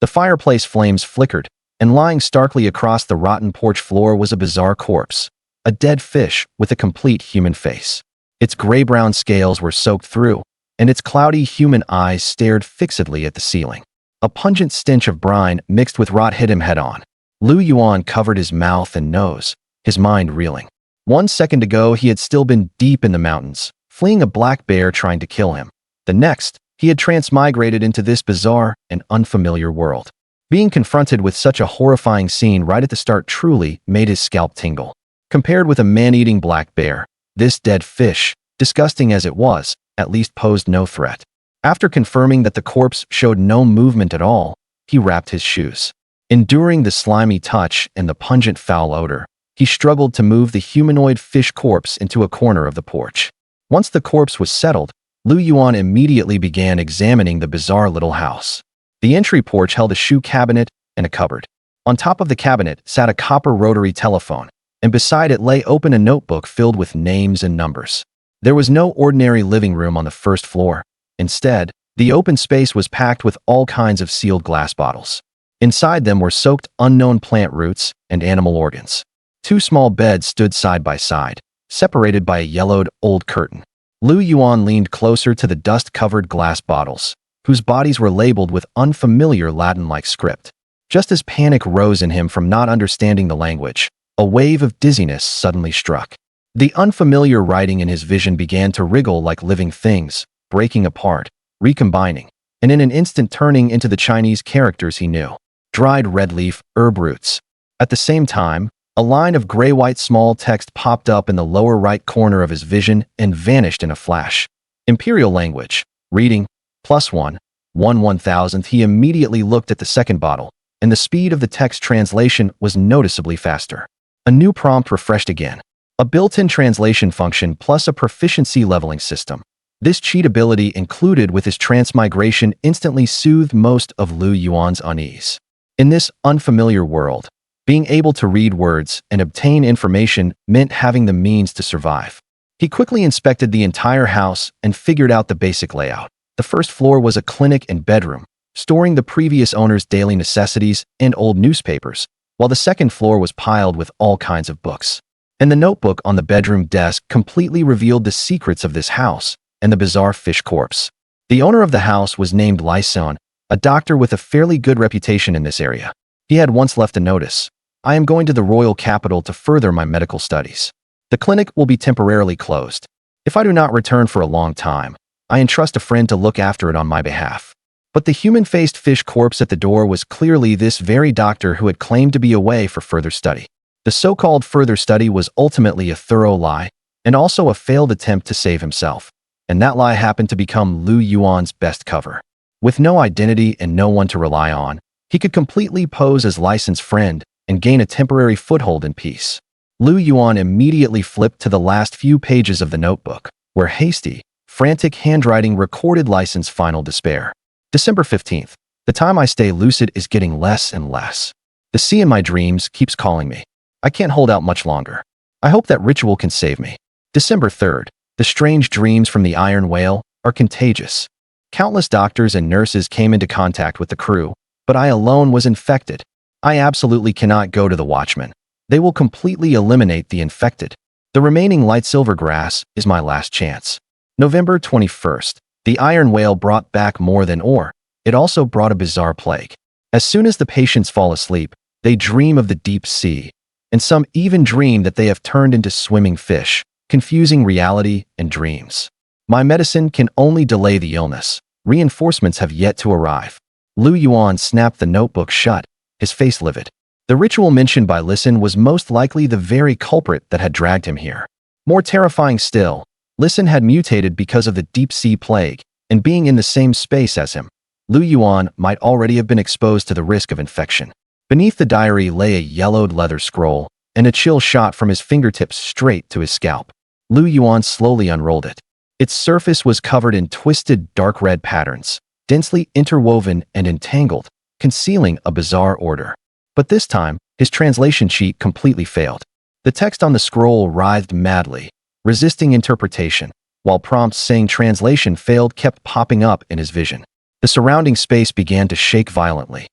The fireplace flames flickered, and lying starkly across the rotten porch floor was a bizarre corpse, a dead fish with a complete human face. Its gray-brown scales were soaked through, and its cloudy human eyes stared fixedly at the ceiling. A pungent stench of brine mixed with rot hit him head-on. Yuan covered his mouth and nose, his mind reeling. 1 second ago, he had still been deep in the mountains, fleeing a black bear trying to kill him. The next, he had transmigrated into this bizarre and unfamiliar world. Being confronted with such a horrifying scene right at the start truly made his scalp tingle. Compared with a man-eating black bear, this dead fish, disgusting as it was, at least posed no threat. After confirming that the corpse showed no movement at all, he wrapped his shoes. Enduring the slimy touch and the pungent foul odor, he struggled to move the humanoid fish corpse into a corner of the porch. Once the corpse was settled, Yuan immediately began examining the bizarre little house. The entry porch held a shoe cabinet and a cupboard. On top of the cabinet sat a copper rotary telephone, and beside it lay open a notebook filled with names and numbers. There was no ordinary living room on the first floor. Instead, the open space was packed with all kinds of sealed glass bottles. Inside them were soaked unknown plant roots and animal organs. 2 small beds stood side by side, separated by a yellowed, old curtain. Yuan leaned closer to the dust-covered glass bottles, whose bodies were labeled with unfamiliar Latin-like script. Just as panic rose in him from not understanding the language, a wave of dizziness suddenly struck. The unfamiliar writing in his vision began to wriggle like living things, breaking apart, recombining, and in an instant turning into the Chinese characters he knew. Dried red leaf, herb roots. At the same time, a line of gray-white small text popped up in the lower right corner of his vision and vanished in a flash. Imperial language. Reading. +1. 1/1000th. He immediately looked at the second bottle, and the speed of the text translation was noticeably faster. A new prompt refreshed again. A built-in translation function plus a proficiency leveling system. This cheat ability included with his transmigration instantly soothed most of Yuan's unease. In this unfamiliar world, being able to read words and obtain information meant having the means to survive. He quickly inspected the entire house and figured out the basic layout. The first floor was a clinic and bedroom, storing the previous owner's daily necessities and old newspapers, while the second floor was piled with all kinds of books. And the notebook on the bedroom desk completely revealed the secrets of this house and the bizarre fish corpse. The owner of the house was named Yuan, a doctor with a fairly good reputation in this area. He had once left a notice. I am going to the royal capital to further my medical studies. The clinic will be temporarily closed. If I do not return for a long time, I entrust a friend to look after it on my behalf. But the human-faced fish corpse at the door was clearly this very doctor who had claimed to be away for further study. The so-called further study was ultimately a thorough lie and also a failed attempt to save himself. And that lie happened to become Yuan's best cover. With no identity and no one to rely on, he could completely pose as Licens's friend and gain a temporary foothold in peace. Yuan immediately flipped to the last few pages of the notebook, where hasty, frantic handwriting recorded Licens's final despair. December 15th. The time I stay lucid is getting less and less. The sea in my dreams keeps calling me. I can't hold out much longer. I hope that ritual can save me. December 3rd. The strange dreams from the iron whale are contagious. Countless doctors and nurses came into contact with the crew, but I alone was infected. I absolutely cannot go to the Watchmen. They will completely eliminate the infected. The remaining light silver grass is my last chance. November 21st. The iron whale brought back more than ore. It also brought a bizarre plague. As soon as the patients fall asleep, they dream of the deep sea, and some even dream that they have turned into swimming fish, confusing reality and dreams. My medicine can only delay the illness. Reinforcements have yet to arrive. Yuan snapped the notebook shut, his face livid. The ritual mentioned by Listen was most likely the very culprit that had dragged him here. More terrifying still, Listen had mutated because of the deep-sea plague, and being in the same space as him, Yuan might already have been exposed to the risk of infection. Beneath the diary lay a yellowed leather scroll, and a chill shot from his fingertips straight to his scalp. Yuan slowly unrolled it. Its surface was covered in twisted, dark red patterns, densely interwoven and entangled, concealing a bizarre order. But this time, his translation sheet completely failed. The text on the scroll writhed madly, resisting interpretation, while prompts saying translation failed kept popping up in his vision. The surrounding space began to shake violently.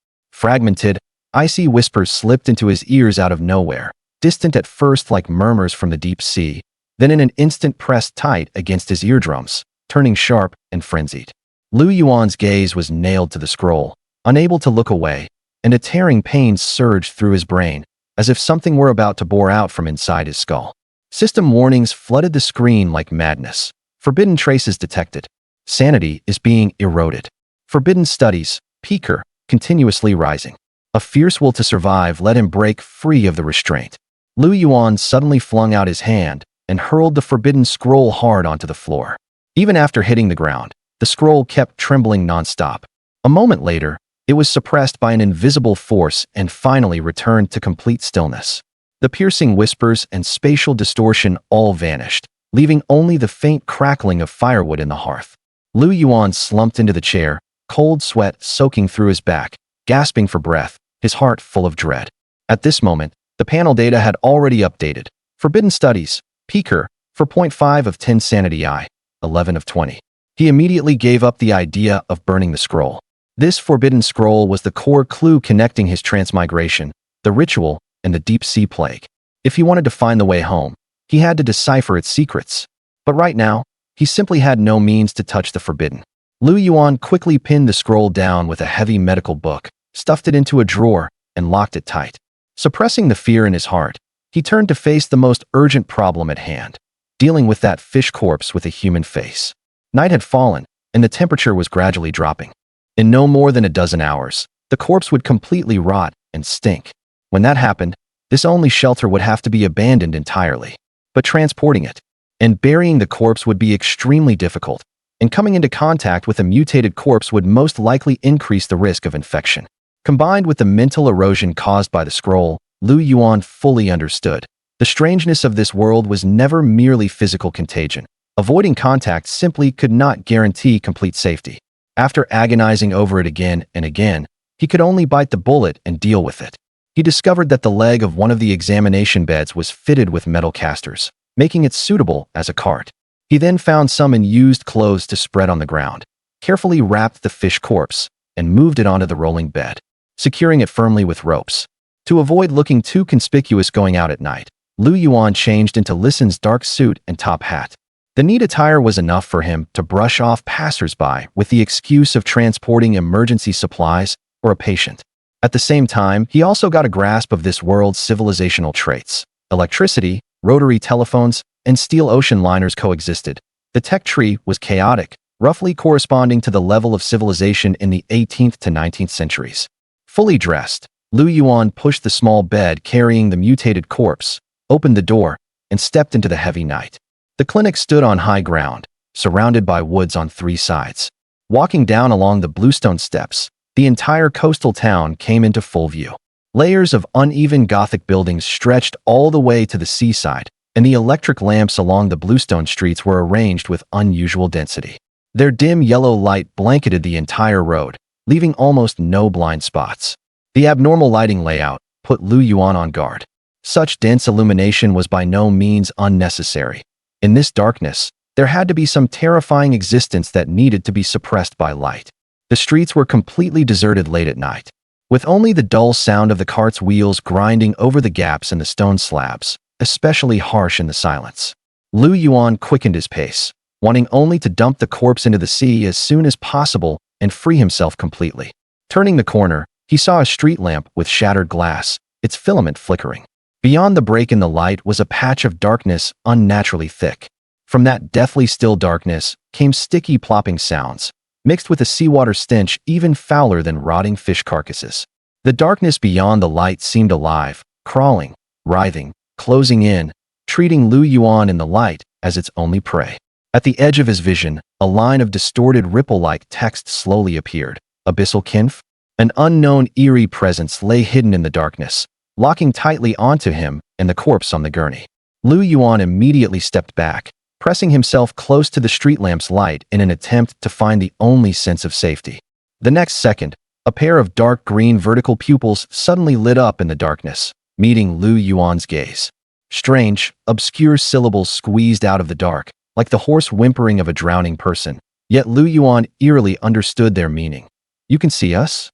Fragmented, icy whispers slipped into his ears out of nowhere, distant at first like murmurs from the deep sea, then in an instant pressed tight against his eardrums, turning sharp and frenzied. Lu Yuan's gaze was nailed to the scroll, unable to look away, and a tearing pain surged through his brain, as if something were about to bore out from inside his skull. System warnings flooded the screen like madness. Forbidden traces detected. Sanity is being eroded. Forbidden studies, peaker, continuously rising. A fierce will to survive let him break free of the restraint. Lu Yuan suddenly flung out his hand and hurled the forbidden scroll hard onto the floor. Even after hitting the ground, the scroll kept trembling nonstop. A moment later, it was suppressed by an invisible force and finally returned to complete stillness. The piercing whispers and spatial distortion all vanished, leaving only the faint crackling of firewood in the hearth. Lu Yuan slumped into the chair, cold sweat soaking through his back, gasping for breath, his heart full of dread. At this moment, the panel data had already updated. Forbidden studies, peaker, for 0.5 of 10 sanity I, 11 of 20. He immediately gave up the idea of burning the scroll. This forbidden scroll was the core clue connecting his transmigration, the ritual, and the deep sea plague. If he wanted to find the way home, he had to decipher its secrets. But right now, he simply had no means to touch the forbidden. Lu Yuan quickly pinned the scroll down with a heavy medical book, stuffed it into a drawer, and locked it tight. Suppressing the fear in his heart, he turned to face the most urgent problem at hand, dealing with that fish corpse with a human face. Night had fallen, and the temperature was gradually dropping. In no more than a dozen hours, the corpse would completely rot and stink. When that happened, this only shelter would have to be abandoned entirely. But transporting it and burying the corpse would be extremely difficult, and coming into contact with a mutated corpse would most likely increase the risk of infection. Combined with the mental erosion caused by the scroll, Lu Yuan fully understood. The strangeness of this world was never merely physical contagion. Avoiding contact simply could not guarantee complete safety. After agonizing over it again and again, he could only bite the bullet and deal with it. He discovered that the leg of one of the examination beds was fitted with metal casters, making it suitable as a cart. He then found some in used clothes to spread on the ground, carefully wrapped the fish corpse, and moved it onto the rolling bed, securing it firmly with ropes. To avoid looking too conspicuous going out at night, Lu Yuan changed into Lisan's dark suit and top hat. The neat attire was enough for him to brush off passers-by with the excuse of transporting emergency supplies or a patient. At the same time, he also got a grasp of this world's civilizational traits. Electricity, rotary telephones, and steel ocean liners coexisted. The tech tree was chaotic, roughly corresponding to the level of civilization in the 18th to 19th centuries. Fully dressed, Lu Yuan pushed the small bed carrying the mutated corpse, opened the door, and stepped into the heavy night. The clinic stood on high ground, surrounded by woods on three sides. Walking down along the bluestone steps, the entire coastal town came into full view. Layers of uneven Gothic buildings stretched all the way to the seaside, and the electric lamps along the bluestone streets were arranged with unusual density. Their dim yellow light blanketed the entire road, leaving almost no blind spots. The abnormal lighting layout put Lu Yuan on guard. Such dense illumination was by no means unnecessary. In this darkness, there had to be some terrifying existence that needed to be suppressed by light. The streets were completely deserted late at night, with only the dull sound of the cart's wheels grinding over the gaps in the stone slabs, especially harsh in the silence. Lu Yuan quickened his pace, wanting only to dump the corpse into the sea as soon as possible and free himself completely. Turning the corner, he saw a street lamp with shattered glass, its filament flickering. Beyond the break in the light was a patch of darkness unnaturally thick. From that deathly still darkness came sticky plopping sounds, mixed with a seawater stench even fouler than rotting fish carcasses. The darkness beyond the light seemed alive, crawling, writhing, closing in, treating Lu Yuan in the light as its only prey. At the edge of his vision, a line of distorted ripple-like text slowly appeared. Abyssal Kinf? An unknown eerie presence lay hidden in the darkness, locking tightly onto him and the corpse on the gurney. Lu Yuan immediately stepped back, pressing himself close to the street lamp's light in an attempt to find the only sense of safety. The next second, a pair of dark green vertical pupils suddenly lit up in the darkness, meeting Lu Yuan's gaze. Strange, obscure syllables squeezed out of the dark, like the hoarse whimpering of a drowning person, yet Lu Yuan eerily understood their meaning. "You can see us?"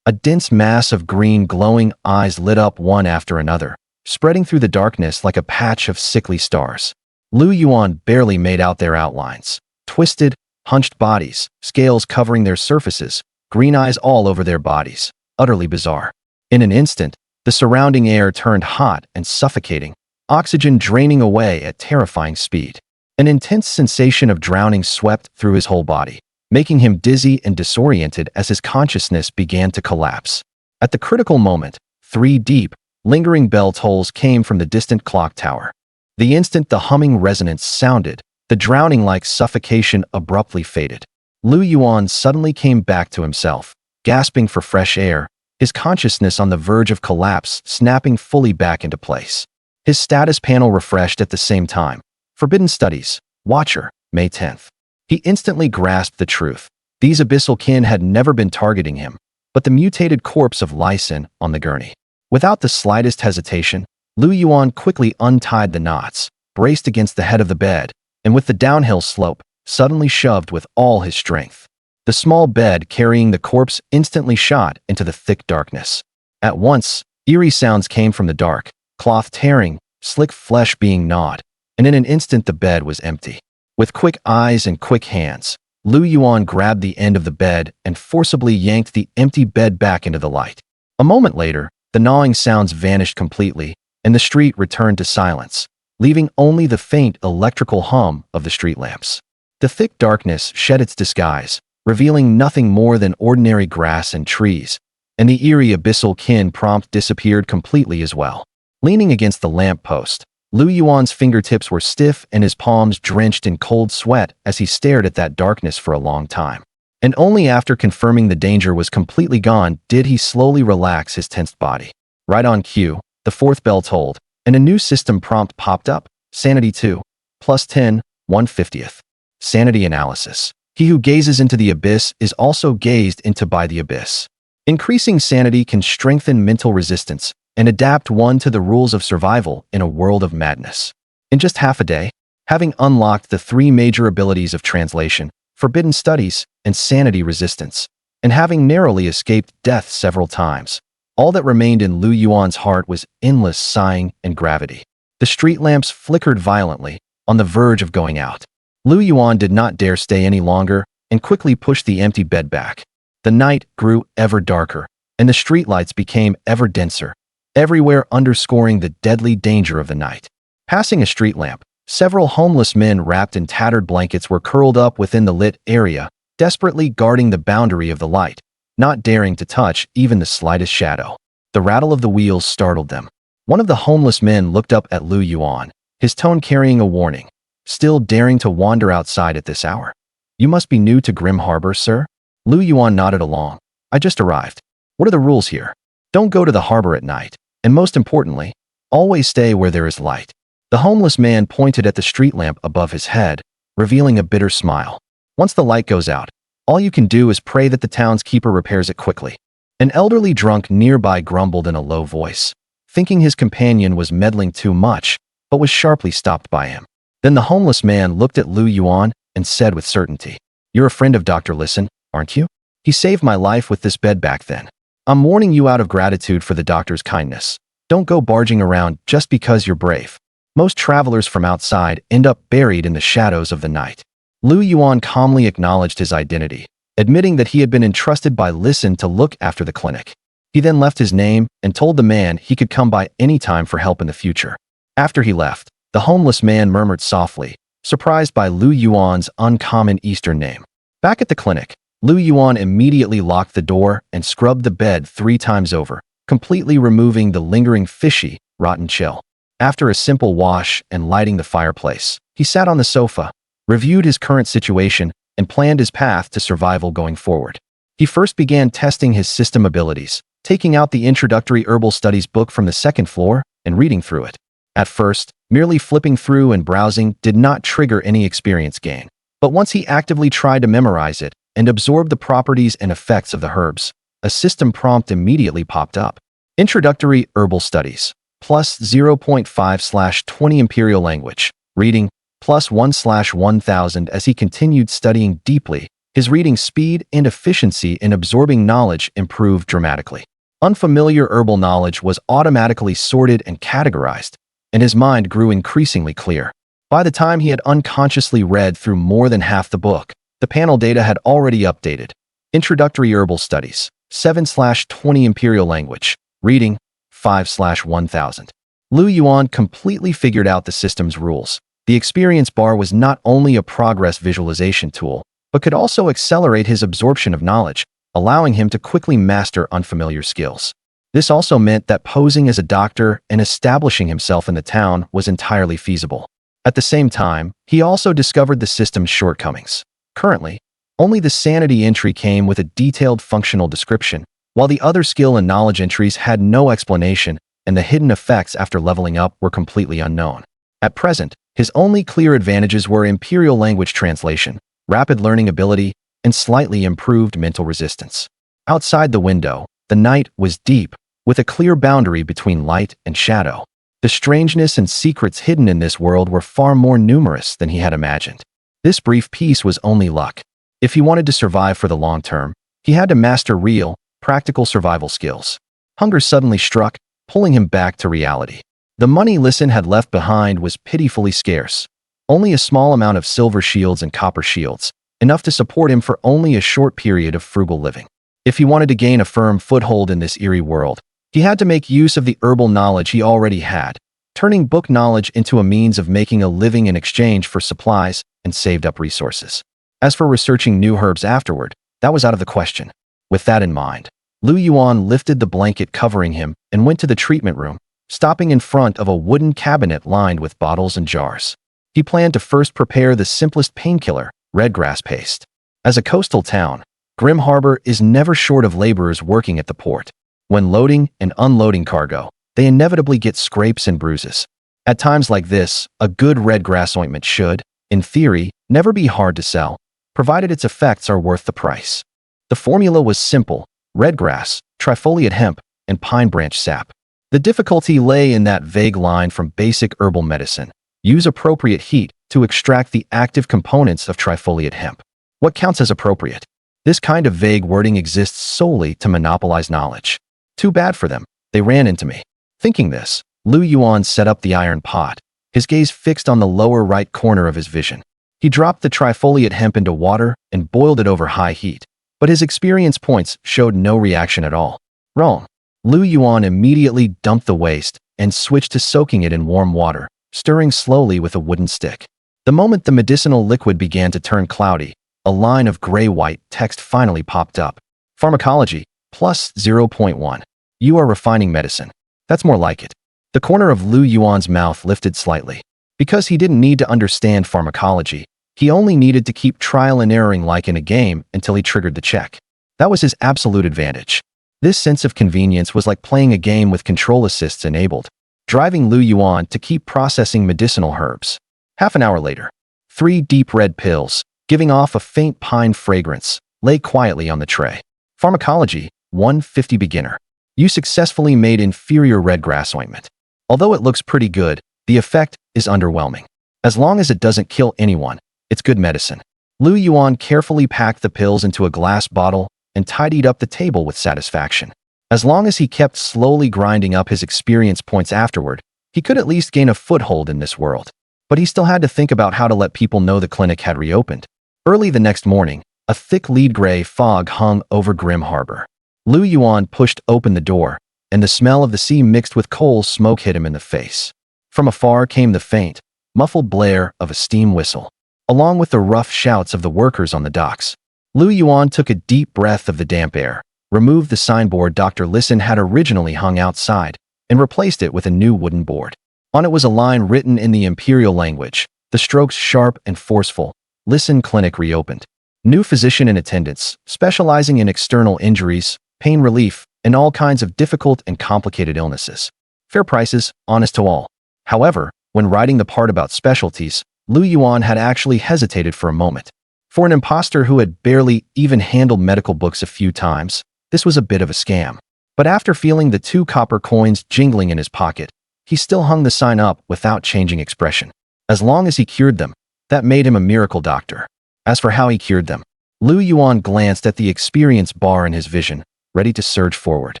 A dense mass of green glowing eyes lit up one after another, spreading through the darkness like a patch of sickly stars. Lu Yuan barely made out their outlines. Twisted, hunched bodies, scales covering their surfaces, green eyes all over their bodies. Utterly bizarre. In an instant, the surrounding air turned hot and suffocating, oxygen draining away at terrifying speed. An intense sensation of drowning swept through his whole body, making him dizzy and disoriented as his consciousness began to collapse. At the critical moment, 3 deep, lingering bell tolls came from the distant clock tower. The instant the humming resonance sounded, the drowning-like suffocation abruptly faded. Lu Yuan suddenly came back to himself, gasping for fresh air, his consciousness on the verge of collapse snapping fully back into place. His status panel refreshed at the same time. Forbidden Studies, Watcher, May 10th. He instantly grasped the truth. These abyssal kin had never been targeting him, but the mutated corpse of Lysin on the gurney. Without the slightest hesitation, Lu Yuan quickly untied the knots, braced against the head of the bed, and with the downhill slope, suddenly shoved with all his strength. The small bed carrying the corpse instantly shot into the thick darkness. At once, eerie sounds came from the dark, cloth tearing, slick flesh being gnawed, and in an instant the bed was empty. With quick eyes and quick hands, Lu Yuan grabbed the end of the bed and forcibly yanked the empty bed back into the light. A moment later, the gnawing sounds vanished completely, and the street returned to silence, leaving only the faint electrical hum of the street lamps. The thick darkness shed its disguise, revealing nothing more than ordinary grass and trees, and the eerie abyssal kin prompt disappeared completely as well. Leaning against the lamp post, Lu Yuan's fingertips were stiff and his palms drenched in cold sweat as he stared at that darkness for a long time. And only after confirming the danger was completely gone did he slowly relax his tensed body. Right on cue, the 4th bell tolled, and a new system prompt popped up. Sanity 2, +10, 1/50th. Sanity analysis. He who gazes into the abyss is also gazed into by the abyss. Increasing sanity can strengthen mental resistance and adapt one to the rules of survival in a world of madness. In just half a day, having unlocked the 3 major abilities of translation, forbidden studies, and sanity resistance, and having narrowly escaped death several times, all that remained in Lu Yuan's heart was endless sighing and gravity. The street lamps flickered violently, on the verge of going out. Lu Yuan did not dare stay any longer and quickly pushed the empty bed back. The night grew ever darker, and the streetlights became ever denser, everywhere underscoring the deadly danger of the night. Passing a street lamp, several homeless men wrapped in tattered blankets were curled up within the lit area, desperately guarding the boundary of the light, not daring to touch even the slightest shadow. The rattle of the wheels startled them. One of the homeless men looked up at Lu Yuan, his tone carrying a warning. Still daring to wander outside at this hour? You must be new to Grim Harbor, sir? Lu Yuan nodded along. I just arrived. What are the rules here? Don't go to the harbor at night. And most importantly, always stay where there is light. The homeless man pointed at the street lamp above his head, revealing a bitter smile. Once the light goes out, all you can do is pray that the townskeeper repairs it quickly. An elderly drunk nearby grumbled in a low voice, thinking his companion was meddling too much, but was sharply stopped by him. Then the homeless man looked at Lu Yuan and said with certainty, "You're a friend of Dr. Lysin, aren't you? He saved my life with this bed back then. I'm warning you out of gratitude for the doctor's kindness. Don't go barging around just because you're brave. Most travelers from outside end up buried in the shadows of the night." Lu Yuan calmly acknowledged his identity, admitting that he had been entrusted by Lysin to look after the clinic. He then left his name and told the man he could come by any time for help in the future. After he left, the homeless man murmured softly, surprised by Lu Yuan's uncommon Eastern name. Back at the clinic, Lu Yuan immediately locked the door and scrubbed the bed 3 times over, completely removing the lingering fishy, rotten chill. After a simple wash and lighting the fireplace, he sat on the sofa, reviewed his current situation, and planned his path to survival going forward. He first began testing his system abilities, taking out the introductory herbal studies book from the 2nd floor and reading through it. At first, merely flipping through and browsing did not trigger any experience gain. But once he actively tried to memorize it and absorb the properties and effects of the herbs, a system prompt immediately popped up. Introductory Herbal Studies, plus 0.5/20 Imperial Language, reading, plus 1/1000. As he continued studying deeply, His reading speed and efficiency in absorbing knowledge improved dramatically. Unfamiliar herbal knowledge was automatically sorted and categorized, and his mind grew increasingly clear. By the time he had unconsciously read through more than half the book, the panel data had already updated. Introductory Herbal Studies, 7/20 Imperial Language, Reading, 5/1000. Lu Yuan completely figured out the system's rules. The experience bar was not only a progress visualization tool, but could also accelerate his absorption of knowledge, allowing him to quickly master unfamiliar skills. This also meant that posing as a doctor and establishing himself in the town was entirely feasible. At the same time, he also discovered the system's shortcomings. Currently, only the sanity entry came with a detailed functional description, while the other skill and knowledge entries had no explanation, and the hidden effects after leveling up were completely unknown. At present, his only clear advantages were Imperial language translation, rapid learning ability, and slightly improved mental resistance. Outside the window, the night was deep, with a clear boundary between light and shadow. The strangeness and secrets hidden in this world were far more numerous than he had imagined. This brief peace was only luck. If he wanted to survive for the long term, he had to master real, practical survival skills. Hunger suddenly struck, pulling him back to reality. The money Listen had left behind was pitifully scarce. Only a small amount of silver shields and copper shields, enough to support him for only a short period of frugal living. If he wanted to gain a firm foothold in this eerie world, he had to make use of the herbal knowledge he already had, turning book knowledge into a means of making a living in exchange for supplies and saved-up resources. As for researching new herbs afterward, that was out of the question. With that in mind, Lu Yuan lifted the blanket covering him and went to the treatment room, stopping in front of a wooden cabinet lined with bottles and jars. He planned to first prepare the simplest painkiller, red grass paste. As a coastal town, Grim Harbor is never short of laborers working at the port. When loading and unloading cargo, they inevitably get scrapes and bruises. At times like this, a good red grass ointment should, in theory, never be hard to sell, provided its effects are worth the price. The formula was simple: red grass, trifoliate hemp, and pine branch sap. The difficulty lay in that vague line from basic herbal medicine: use appropriate heat to extract the active components of trifoliate hemp. What counts as appropriate? This kind of vague wording exists solely to monopolize knowledge. Too bad for them, they ran into me. Thinking this, Lu Yuan set up the iron pot, his gaze fixed on the lower right corner of his vision. He dropped the trifoliate hemp into water and boiled it over high heat, but his experience points showed no reaction at all. Wrong. Lu Yuan immediately dumped the waste and switched to soaking it in warm water, stirring slowly with a wooden stick. The moment the medicinal liquid began to turn cloudy, a line of gray-white text finally popped up. Pharmacology, plus 0.1. You are refining medicine. That's more like it. The corner of Lu Yuan's mouth lifted slightly. Because he didn't need to understand pharmacology, he only needed to keep trial and erroring like in a game until he triggered the check. That was his absolute advantage. This sense of convenience was like playing a game with control assists enabled, driving Lu Yuan to keep processing medicinal herbs. Half an hour later, 3 deep red pills, giving off a faint pine fragrance, lay quietly on the tray. Pharmacology, 150 beginner. You successfully made inferior red grass ointment. Although it looks pretty good, the effect is underwhelming. As long as it doesn't kill anyone, it's good medicine. Lu Yuan carefully packed the pills into a glass bottle and tidied up the table with satisfaction. As long as he kept slowly grinding up his experience points afterward, he could at least gain a foothold in this world. But he still had to think about how to let people know the clinic had reopened. Early the next morning, a thick lead-gray fog hung over Grim Harbor. Lu Yuan pushed open the door, and the smell of the sea mixed with coal smoke hit him in the face. From afar came the faint, muffled blare of a steam whistle, along with the rough shouts of the workers on the docks. Lu Yuan took a deep breath of the damp air, removed the signboard Dr. Listen had originally hung outside, and replaced it with a new wooden board. On it was a line written in the Imperial language, the strokes sharp and forceful: Listen Clinic reopened. New physician in attendance, specializing in external injuries, pain relief, and all kinds of difficult and complicated illnesses. Fair prices, honest to all. However, when writing the part about specialties, Lu Yuan had actually hesitated for a moment. For an imposter who had barely even handled medical books a few times, this was a bit of a scam. But after feeling the 2 copper coins jingling in his pocket, he still hung the sign up without changing expression. As long as he cured them, that made him a miracle doctor. As for how he cured them, Lu Yuan glanced at the experience bar in his vision, ready to surge forward.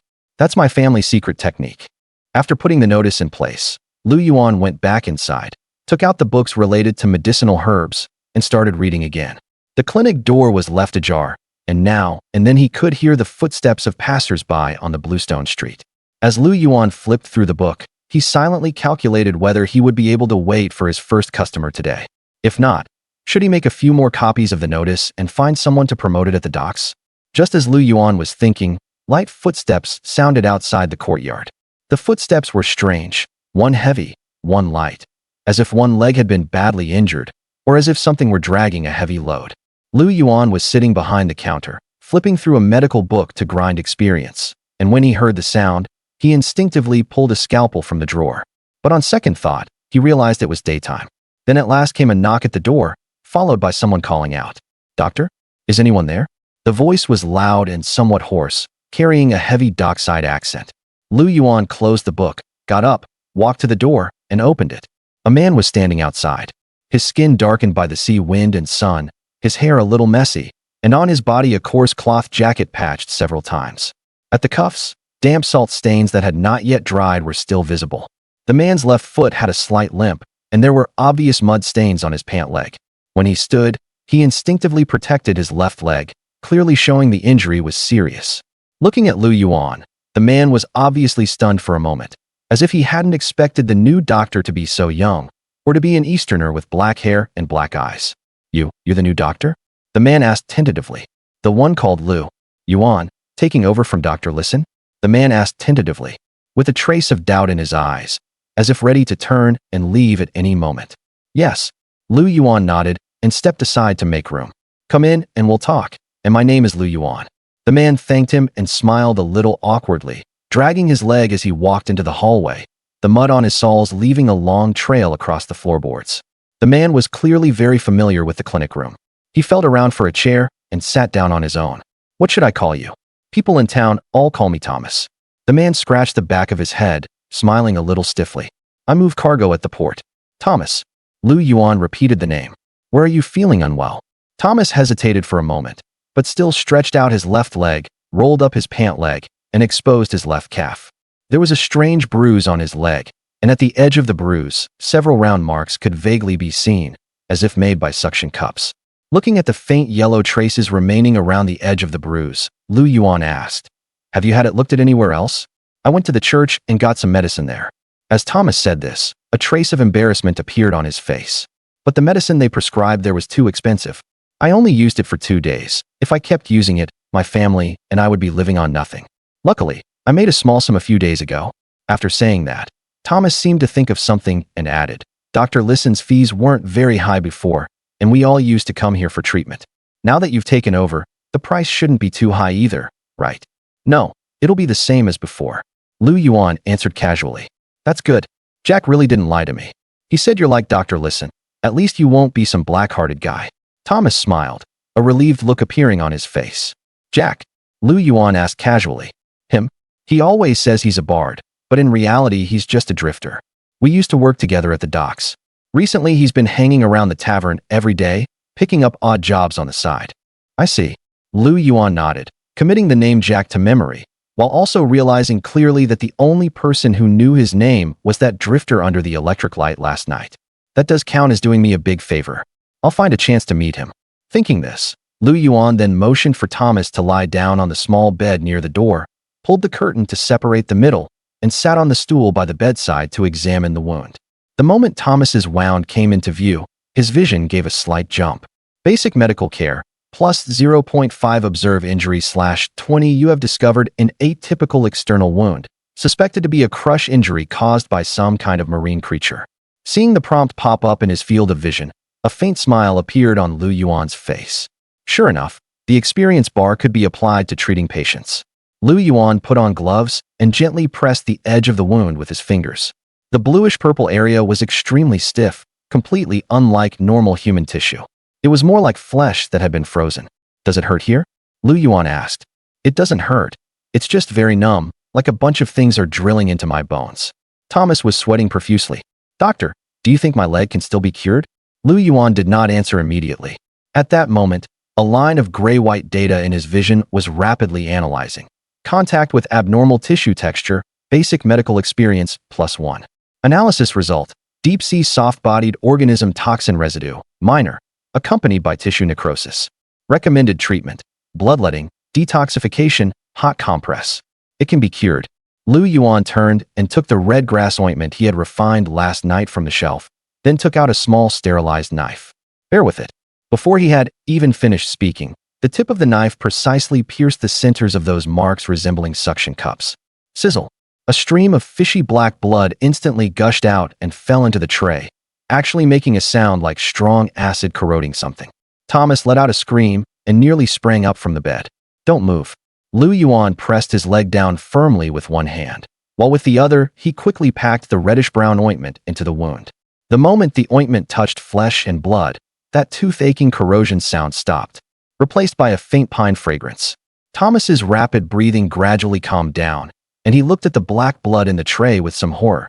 That's my family secret technique. After putting the notice in place, Lu Yuan went back inside, took out the books related to medicinal herbs, and started reading again. The clinic door was left ajar, and now and then he could hear the footsteps of passers-by on the bluestone street. As Lu Yuan flipped through the book, he silently calculated whether he would be able to wait for his first customer today. If not, should he make a few more copies of the notice and find someone to promote it at the docks? Just as Lu Yuan was thinking, light footsteps sounded outside the courtyard. The footsteps were strange, one heavy, one light, as if one leg had been badly injured, or as if something were dragging a heavy load. Lu Yuan was sitting behind the counter, flipping through a medical book to grind experience, and when he heard the sound, he instinctively pulled a scalpel from the drawer. But on second thought, he realized it was daytime. Then at last came a knock at the door, followed by someone calling out, "Doctor? Is anyone there?" The voice was loud and somewhat hoarse, carrying a heavy dockside accent. Lu Yuan closed the book, got up, walked to the door, and opened it. A man was standing outside. His skin darkened by the sea wind and sun, his hair a little messy, and on his body a coarse cloth jacket patched several times. At the cuffs, damp salt stains that had not yet dried were still visible. The man's left foot had a slight limp, and there were obvious mud stains on his pant leg. When he stood, he instinctively protected his left leg, clearly showing the injury was serious. Looking at Lu Yuan, the man was obviously stunned for a moment, as if he hadn't expected the new doctor to be so young, or to be an Easterner with black hair and black eyes. You're the new doctor?" The man asked tentatively. "The one called Lu Yuan, taking over from Dr. Listen?" The man asked tentatively, with a trace of doubt in his eyes, as if ready to turn and leave at any moment. "Yes." Lu Yuan nodded and stepped aside to make room. "Come in and we'll talk, and my name is Lu Yuan." The man thanked him and smiled a little awkwardly, dragging his leg as he walked into the hallway, the mud on his soles leaving a long trail across the floorboards. The man was clearly very familiar with the clinic room. He felt around for a chair and sat down on his own. "What should I call you?" "People in town all call me Thomas." The man scratched the back of his head, smiling a little stiffly. "I move cargo at the port." "Thomas." Lu Yuan repeated the name. "Where are you feeling unwell?" Thomas hesitated for a moment, but still stretched out his left leg, rolled up his pant leg, and exposed his left calf. There was a strange bruise on his leg, and at the edge of the bruise, several round marks could vaguely be seen, as if made by suction cups. Looking at the faint yellow traces remaining around the edge of the bruise, Lu Yuan asked, "Have you had it looked at anywhere else?" "I went to the church and got some medicine there." As Thomas said this, a trace of embarrassment appeared on his face. "But the medicine they prescribed there was too expensive. I only used it for 2 days. If I kept using it, my family and I would be living on nothing. Luckily, I made a small sum a few days ago." After saying that, Thomas seemed to think of something and added, "Dr. Lissen's fees weren't very high before, and we all used to come here for treatment. Now that you've taken over, the price shouldn't be too high either, right?" "No, it'll be the same as before." Lu Yuan answered casually. "That's good. Jack really didn't lie to me. He said you're like Dr. Lissen. At least you won't be some black-hearted guy." Thomas smiled, a relieved look appearing on his face. "Jack?" Lu Yuan asked casually. "Him? He always says he's a bard, but in reality he's just a drifter. We used to work together at the docks. Recently he's been hanging around the tavern every day, picking up odd jobs on the side." "I see." Lu Yuan nodded, committing the name Jack to memory, while also realizing clearly that the only person who knew his name was that drifter under the electric light last night. "That does count as doing me a big favor. I'll find a chance to meet him." Thinking this, Lu Yuan then motioned for Thomas to lie down on the small bed near the door, pulled the curtain to separate the middle, and sat on the stool by the bedside to examine the wound. The moment Thomas's wound came into view, his vision gave a slight jump. "Basic medical care, plus 0.5 observe injury/20. You have discovered an atypical external wound, suspected to be a crush injury caused by some kind of marine creature." Seeing the prompt pop up in his field of vision, a faint smile appeared on Lu Yuan's face. Sure enough, the experience bar could be applied to treating patients. Lu Yuan put on gloves and gently pressed the edge of the wound with his fingers. The bluish-purple area was extremely stiff, completely unlike normal human tissue. It was more like flesh that had been frozen. "Does it hurt here?" Lu Yuan asked. "It doesn't hurt. It's just very numb, like a bunch of things are drilling into my bones." Thomas was sweating profusely. "Doctor, do you think my leg can still be cured?" Lu Yuan did not answer immediately. At that moment, A line of gray-white data in his vision was rapidly analyzing. Contact with abnormal tissue texture, basic medical experience, +1. Analysis result, deep-sea soft-bodied organism toxin residue, minor, accompanied by tissue necrosis. Recommended treatment, bloodletting, detoxification, hot compress. It can be cured. Lu Yuan turned and took the red grass ointment he had refined last night from the shelf, then took out a small sterilized knife. Bear with it. Before he had even finished speaking, the tip of the knife precisely pierced the centers of those marks resembling suction cups. Sizzle. A stream of fishy black blood instantly gushed out and fell into the tray, actually making a sound like strong acid corroding something. Thomas let out a scream and nearly sprang up from the bed. Don't move. Lu Yuan pressed his leg down firmly with one hand, while with the other he quickly packed the reddish-brown ointment into the wound. The moment the ointment touched flesh and blood, that tooth-aching corrosion sound stopped, replaced by a faint pine fragrance. Thomas's rapid breathing gradually calmed down, and he looked at the black blood in the tray with some horror.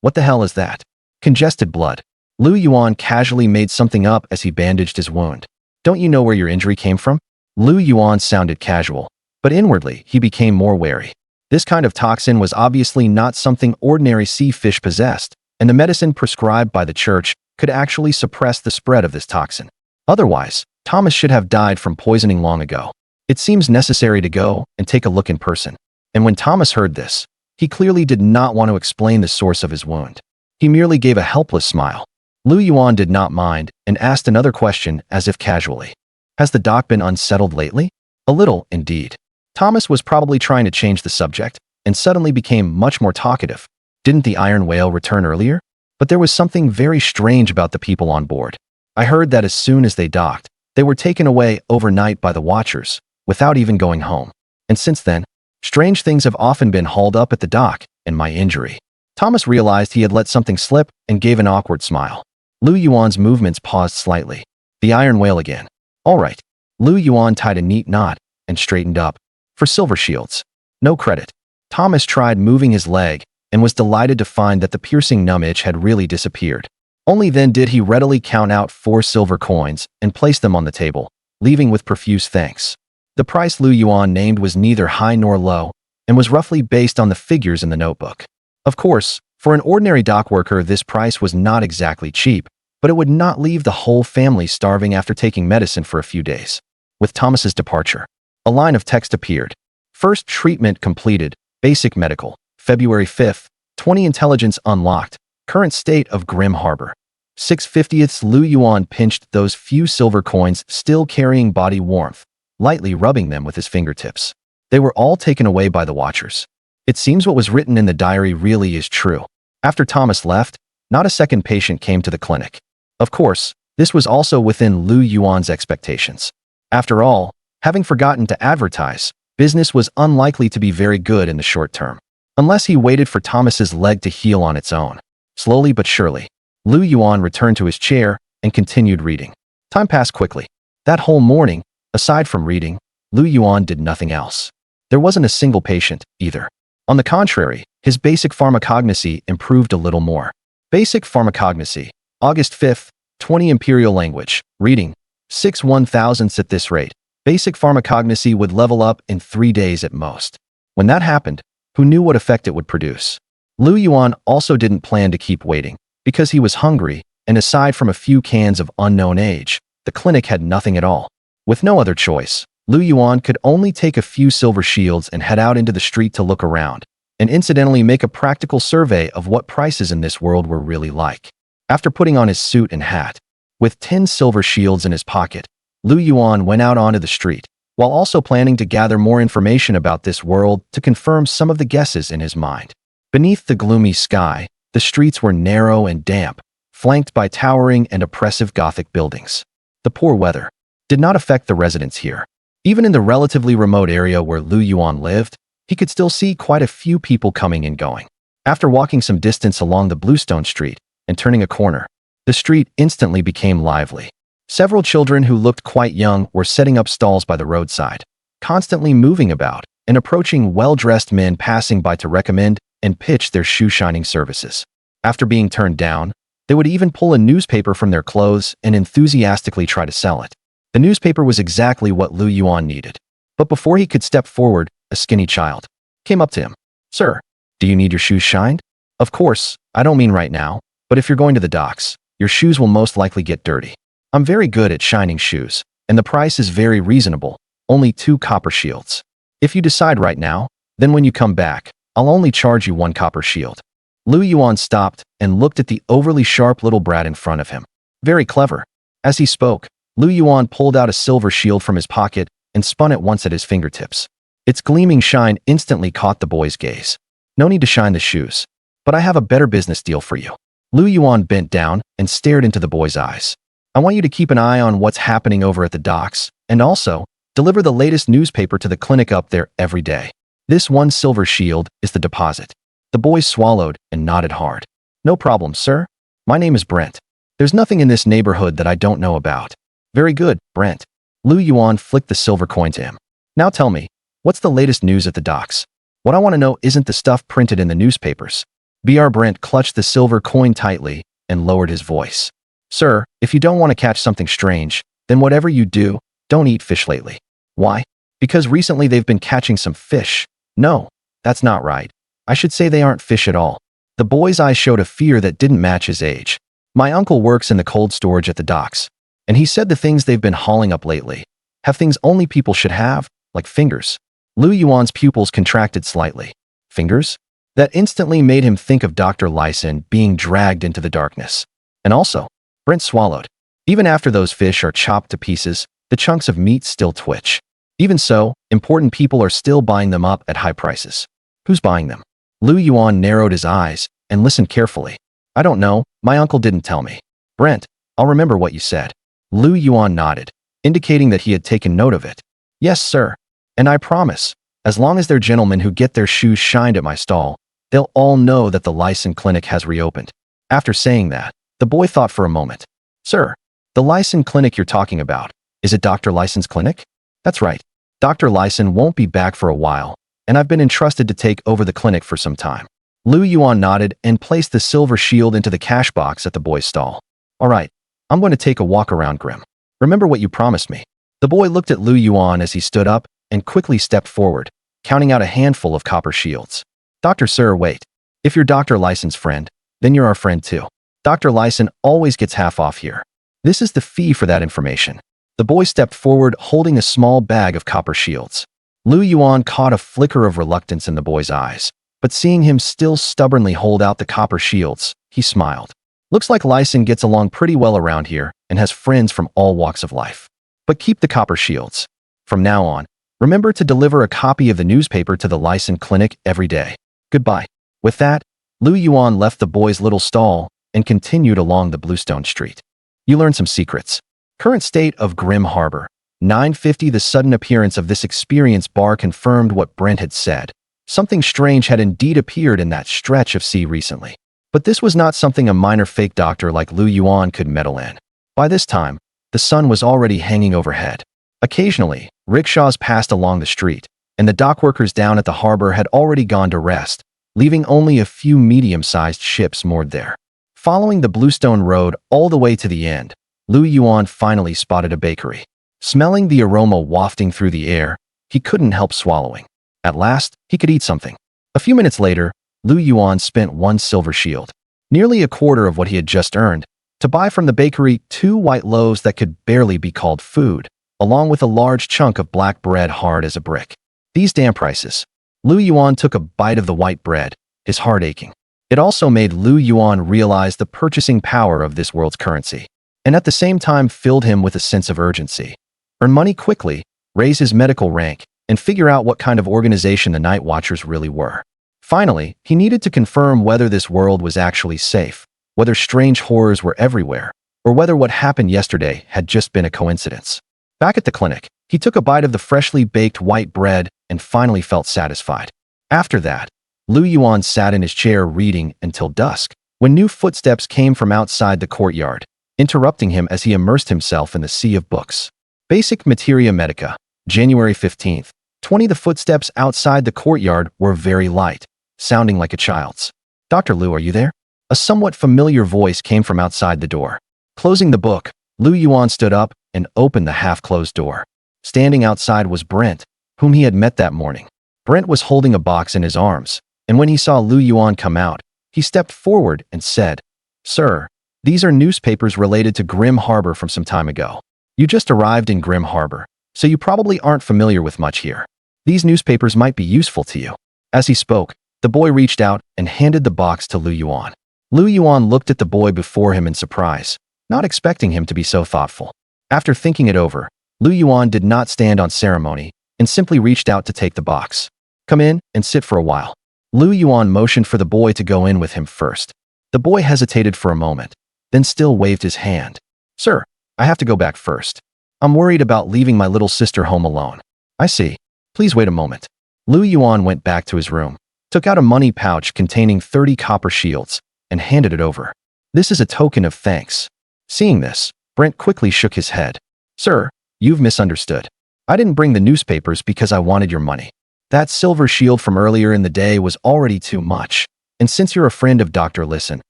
What the hell is that? Congested blood. Lu Yuan casually made something up as he bandaged his wound. Don't you know where your injury came from? Lu Yuan sounded casual, but inwardly he became more wary. This kind of toxin was obviously not something ordinary sea fish possessed, and the medicine prescribed by the church could actually suppress the spread of this toxin. Otherwise, Thomas should have died from poisoning long ago. It seems necessary to go and take a look in person. And when Thomas heard this, he clearly did not want to explain the source of his wound. He merely gave a helpless smile. Lu Yuan did not mind and asked another question as if casually. Has the doc been unsettled lately? A little, indeed. Thomas was probably trying to change the subject and suddenly became much more talkative. Didn't the iron whale return earlier? But there was something very strange about the people on board. I heard that as soon as they docked, they were taken away overnight by the watchers, without even going home. And since then, strange things have often been hauled up at the dock, and my injury. Thomas realized he had let something slip and gave an awkward smile. Lu Yuan's movements paused slightly. The iron whale again. All right. Lu Yuan tied a neat knot and straightened up. For silver shields. No credit. Thomas tried moving his leg and was delighted to find that the piercing numb itch had really disappeared. Only then did he readily count out 4 silver coins and place them on the table, leaving with profuse thanks. The price Lu Yuan named was neither high nor low, and was roughly based on the figures in the notebook. Of course, for an ordinary dock worker this price was not exactly cheap, but it would not leave the whole family starving after taking medicine for a few days. With Thomas's departure, a line of text appeared. First treatment completed, basic medical. February 5th, 20 intelligence unlocked, current state of Grim Harbor. 6/50ths Lu Yuan pinched those few silver coins still carrying body warmth, lightly rubbing them with his fingertips. They were all taken away by the watchers. It seems what was written in the diary really is true. After Thomas left, not a second patient came to the clinic. Of course, this was also within Lu Yuan's expectations. After all, having forgotten to advertise, business was unlikely to be very good in the short term. Unless he waited for Thomas's leg to heal on its own. Slowly but surely, Lu Yuan returned to his chair and continued reading. Time passed quickly. That whole morning, aside from reading, Lu Yuan did nothing else. There wasn't a single patient, either. On the contrary, his basic pharmacognosy improved a little more. Basic pharmacognosy, August 5th, 20 Imperial Language, reading, 6/1000ths at this rate. Basic pharmacognosy would level up in 3 days at most. When that happened, who knew what effect it would produce? Lu Yuan also didn't plan to keep waiting, because he was hungry, and aside from a few cans of unknown age, the clinic had nothing at all. With no other choice, Lu Yuan could only take a few silver shields and head out into the street to look around, and incidentally make a practical survey of what prices in this world were really like. After putting on his suit and hat, with 10 silver shields in his pocket, Lu Yuan went out onto the street, while also planning to gather more information about this world to confirm some of the guesses in his mind. Beneath the gloomy sky, the streets were narrow and damp, flanked by towering and oppressive Gothic buildings. The poor weather did not affect the residents here. Even in the relatively remote area where Lu Yuan lived, he could still see quite a few people coming and going. After walking some distance along the bluestone street and turning a corner, the street instantly became lively. Several children who looked quite young were setting up stalls by the roadside, constantly moving about and approaching well-dressed men passing by to recommend and pitch their shoe-shining services. After being turned down, they would even pull a newspaper from their clothes and enthusiastically try to sell it. The newspaper was exactly what Lu Yuan needed. But before he could step forward, a skinny child came up to him. Sir, do you need your shoes shined? Of course, I don't mean right now, but if you're going to the docks, your shoes will most likely get dirty. I'm very good at shining shoes, and the price is very reasonable, only 2 copper shields. If you decide right now, then when you come back, I'll only charge you 1 copper shield. Lu Yuan stopped and looked at the overly sharp little brat in front of him. Very clever. As he spoke, Lu Yuan pulled out a silver shield from his pocket and spun it once at his fingertips. Its gleaming shine instantly caught the boy's gaze. No need to shine the shoes, but I have a better business deal for you. Lu Yuan bent down and stared into the boy's eyes. I want you to keep an eye on what's happening over at the docks, and also deliver the latest newspaper to the clinic up there every day. This 1 silver shield is the deposit. The boy swallowed and nodded hard. No problem, sir. My name is Brent. There's nothing in this neighborhood that I don't know about. Very good, Brent. Lu Yuan flicked the silver coin to him. Now tell me, what's the latest news at the docks? What I want to know isn't the stuff printed in the newspapers. Br. Brent clutched the silver coin tightly and lowered his voice. Sir, if you don't want to catch something strange, then whatever you do, don't eat fish lately. Why? Because recently they've been catching some fish. No, that's not right. I should say they aren't fish at all. The boy's eyes showed a fear that didn't match his age. My uncle works in the cold storage at the docks, and he said the things they've been hauling up lately have things only people should have, like fingers. Lu Yuan's pupils contracted slightly. Fingers? That instantly made him think of Dr. Lyson being dragged into the darkness. And also, Brent swallowed. Even after those fish are chopped to pieces, the chunks of meat still twitch. Even so, important people are still buying them up at high prices. Who's buying them? Lu Yuan narrowed his eyes and listened carefully. I don't know, my uncle didn't tell me. Brent, I'll remember what you said. Lu Yuan nodded, indicating that he had taken note of it. Yes, sir. And I promise, as long as they're gentlemen who get their shoes shined at my stall, they'll all know that the Lyson Clinic has reopened. After saying that, the boy thought for a moment. Sir, the Lyson Clinic you're talking about, is it Dr. Lyson's clinic? That's right. Dr. Lyson won't be back for a while, and I've been entrusted to take over the clinic for some time. Lu Yuan nodded and placed the silver shield into the cash box at the boy's stall. All right, I'm going to take a walk around, Grim. Remember what you promised me. The boy looked at Lu Yuan as he stood up and quickly stepped forward, counting out a handful of copper shields. Dr. Sir, wait. If you're Dr. Lyson's friend, then you're our friend too. Dr. Lyson always gets half off here. This is the fee for that information. The boy stepped forward holding a small bag of copper shields. Lu Yuan caught a flicker of reluctance in the boy's eyes, but seeing him still stubbornly hold out the copper shields, he smiled. Looks like Lyson gets along pretty well around here and has friends from all walks of life. But keep the copper shields. From now on, remember to deliver a copy of the newspaper to the Lyson Clinic every day. Goodbye. With that, Lu Yuan left the boy's little stall and continued along the Bluestone Street. You learn some secrets. Current state of Grim Harbor. 9:50. The sudden appearance of this experienced bar confirmed what Brent had said. Something strange had indeed appeared in that stretch of sea recently. But this was not something a minor fake doctor like Lu Yuan could meddle in. By this time, the sun was already hanging overhead. Occasionally, rickshaws passed along the street, and the dockworkers down at the harbor had already gone to rest, leaving only a few medium-sized ships moored there. Following the Bluestone Road all the way to the end, Lu Yuan finally spotted a bakery. Smelling the aroma wafting through the air, he couldn't help swallowing. At last, he could eat something. A few minutes later, Lu Yuan spent 1 silver shield, nearly a quarter of what he had just earned, to buy from the bakery 2 white loaves that could barely be called food, along with a large chunk of black bread hard as a brick. These damn prices. Lu Yuan took a bite of the white bread, his heart aching. It also made Lu Yuan realize the purchasing power of this world's currency, and at the same time filled him with a sense of urgency. Earn money quickly, raise his medical rank, and figure out what kind of organization the Night Watchers really were. Finally, he needed to confirm whether this world was actually safe, whether strange horrors were everywhere, or whether what happened yesterday had just been a coincidence. Back at the clinic, he took a bite of the freshly baked white bread and finally felt satisfied. After that, Lu Yuan sat in his chair reading until dusk, when new footsteps came from outside the courtyard, interrupting him as he immersed himself in the sea of books. Basic Materia Medica, January 15th, 20. The footsteps outside the courtyard were very light, sounding like a child's. Dr. Lu, are you there? A somewhat familiar voice came from outside the door. Closing the book, Lu Yuan stood up and opened the half-closed door. Standing outside was Brent, whom he had met that morning. Brent was holding a box in his arms, and when he saw Lu Yuan come out, he stepped forward and said, "Sir, these are newspapers related to Grim Harbor from some time ago. You just arrived in Grim Harbor, so you probably aren't familiar with much here. These newspapers might be useful to you." As he spoke, the boy reached out and handed the box to Lu Yuan. Lu Yuan looked at the boy before him in surprise, not expecting him to be so thoughtful. After thinking it over, Lu Yuan did not stand on ceremony and simply reached out to take the box. "Come in and sit for a while." Lu Yuan motioned for the boy to go in with him first. The boy hesitated for a moment, then still waved his hand. "Sir, I have to go back first. I'm worried about leaving my little sister home alone." "I see. Please wait a moment." Lu Yuan went back to his room, took out a money pouch containing 30 copper shields, and handed it over. "This is a token of thanks." Seeing this, Brent quickly shook his head. "Sir, you've misunderstood. I didn't bring the newspapers because I wanted your money. That silver shield from earlier in the day was already too much, and since you're a friend of Dr. Listen,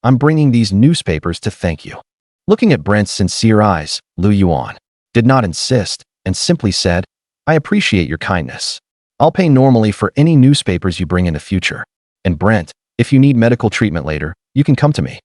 I'm bringing these newspapers to thank you." Looking at Brent's sincere eyes, Lu Yuan did not insist and simply said, "I appreciate your kindness. I'll pay normally for any newspapers you bring in the future. And Brent, if you need medical treatment later, you can come to me."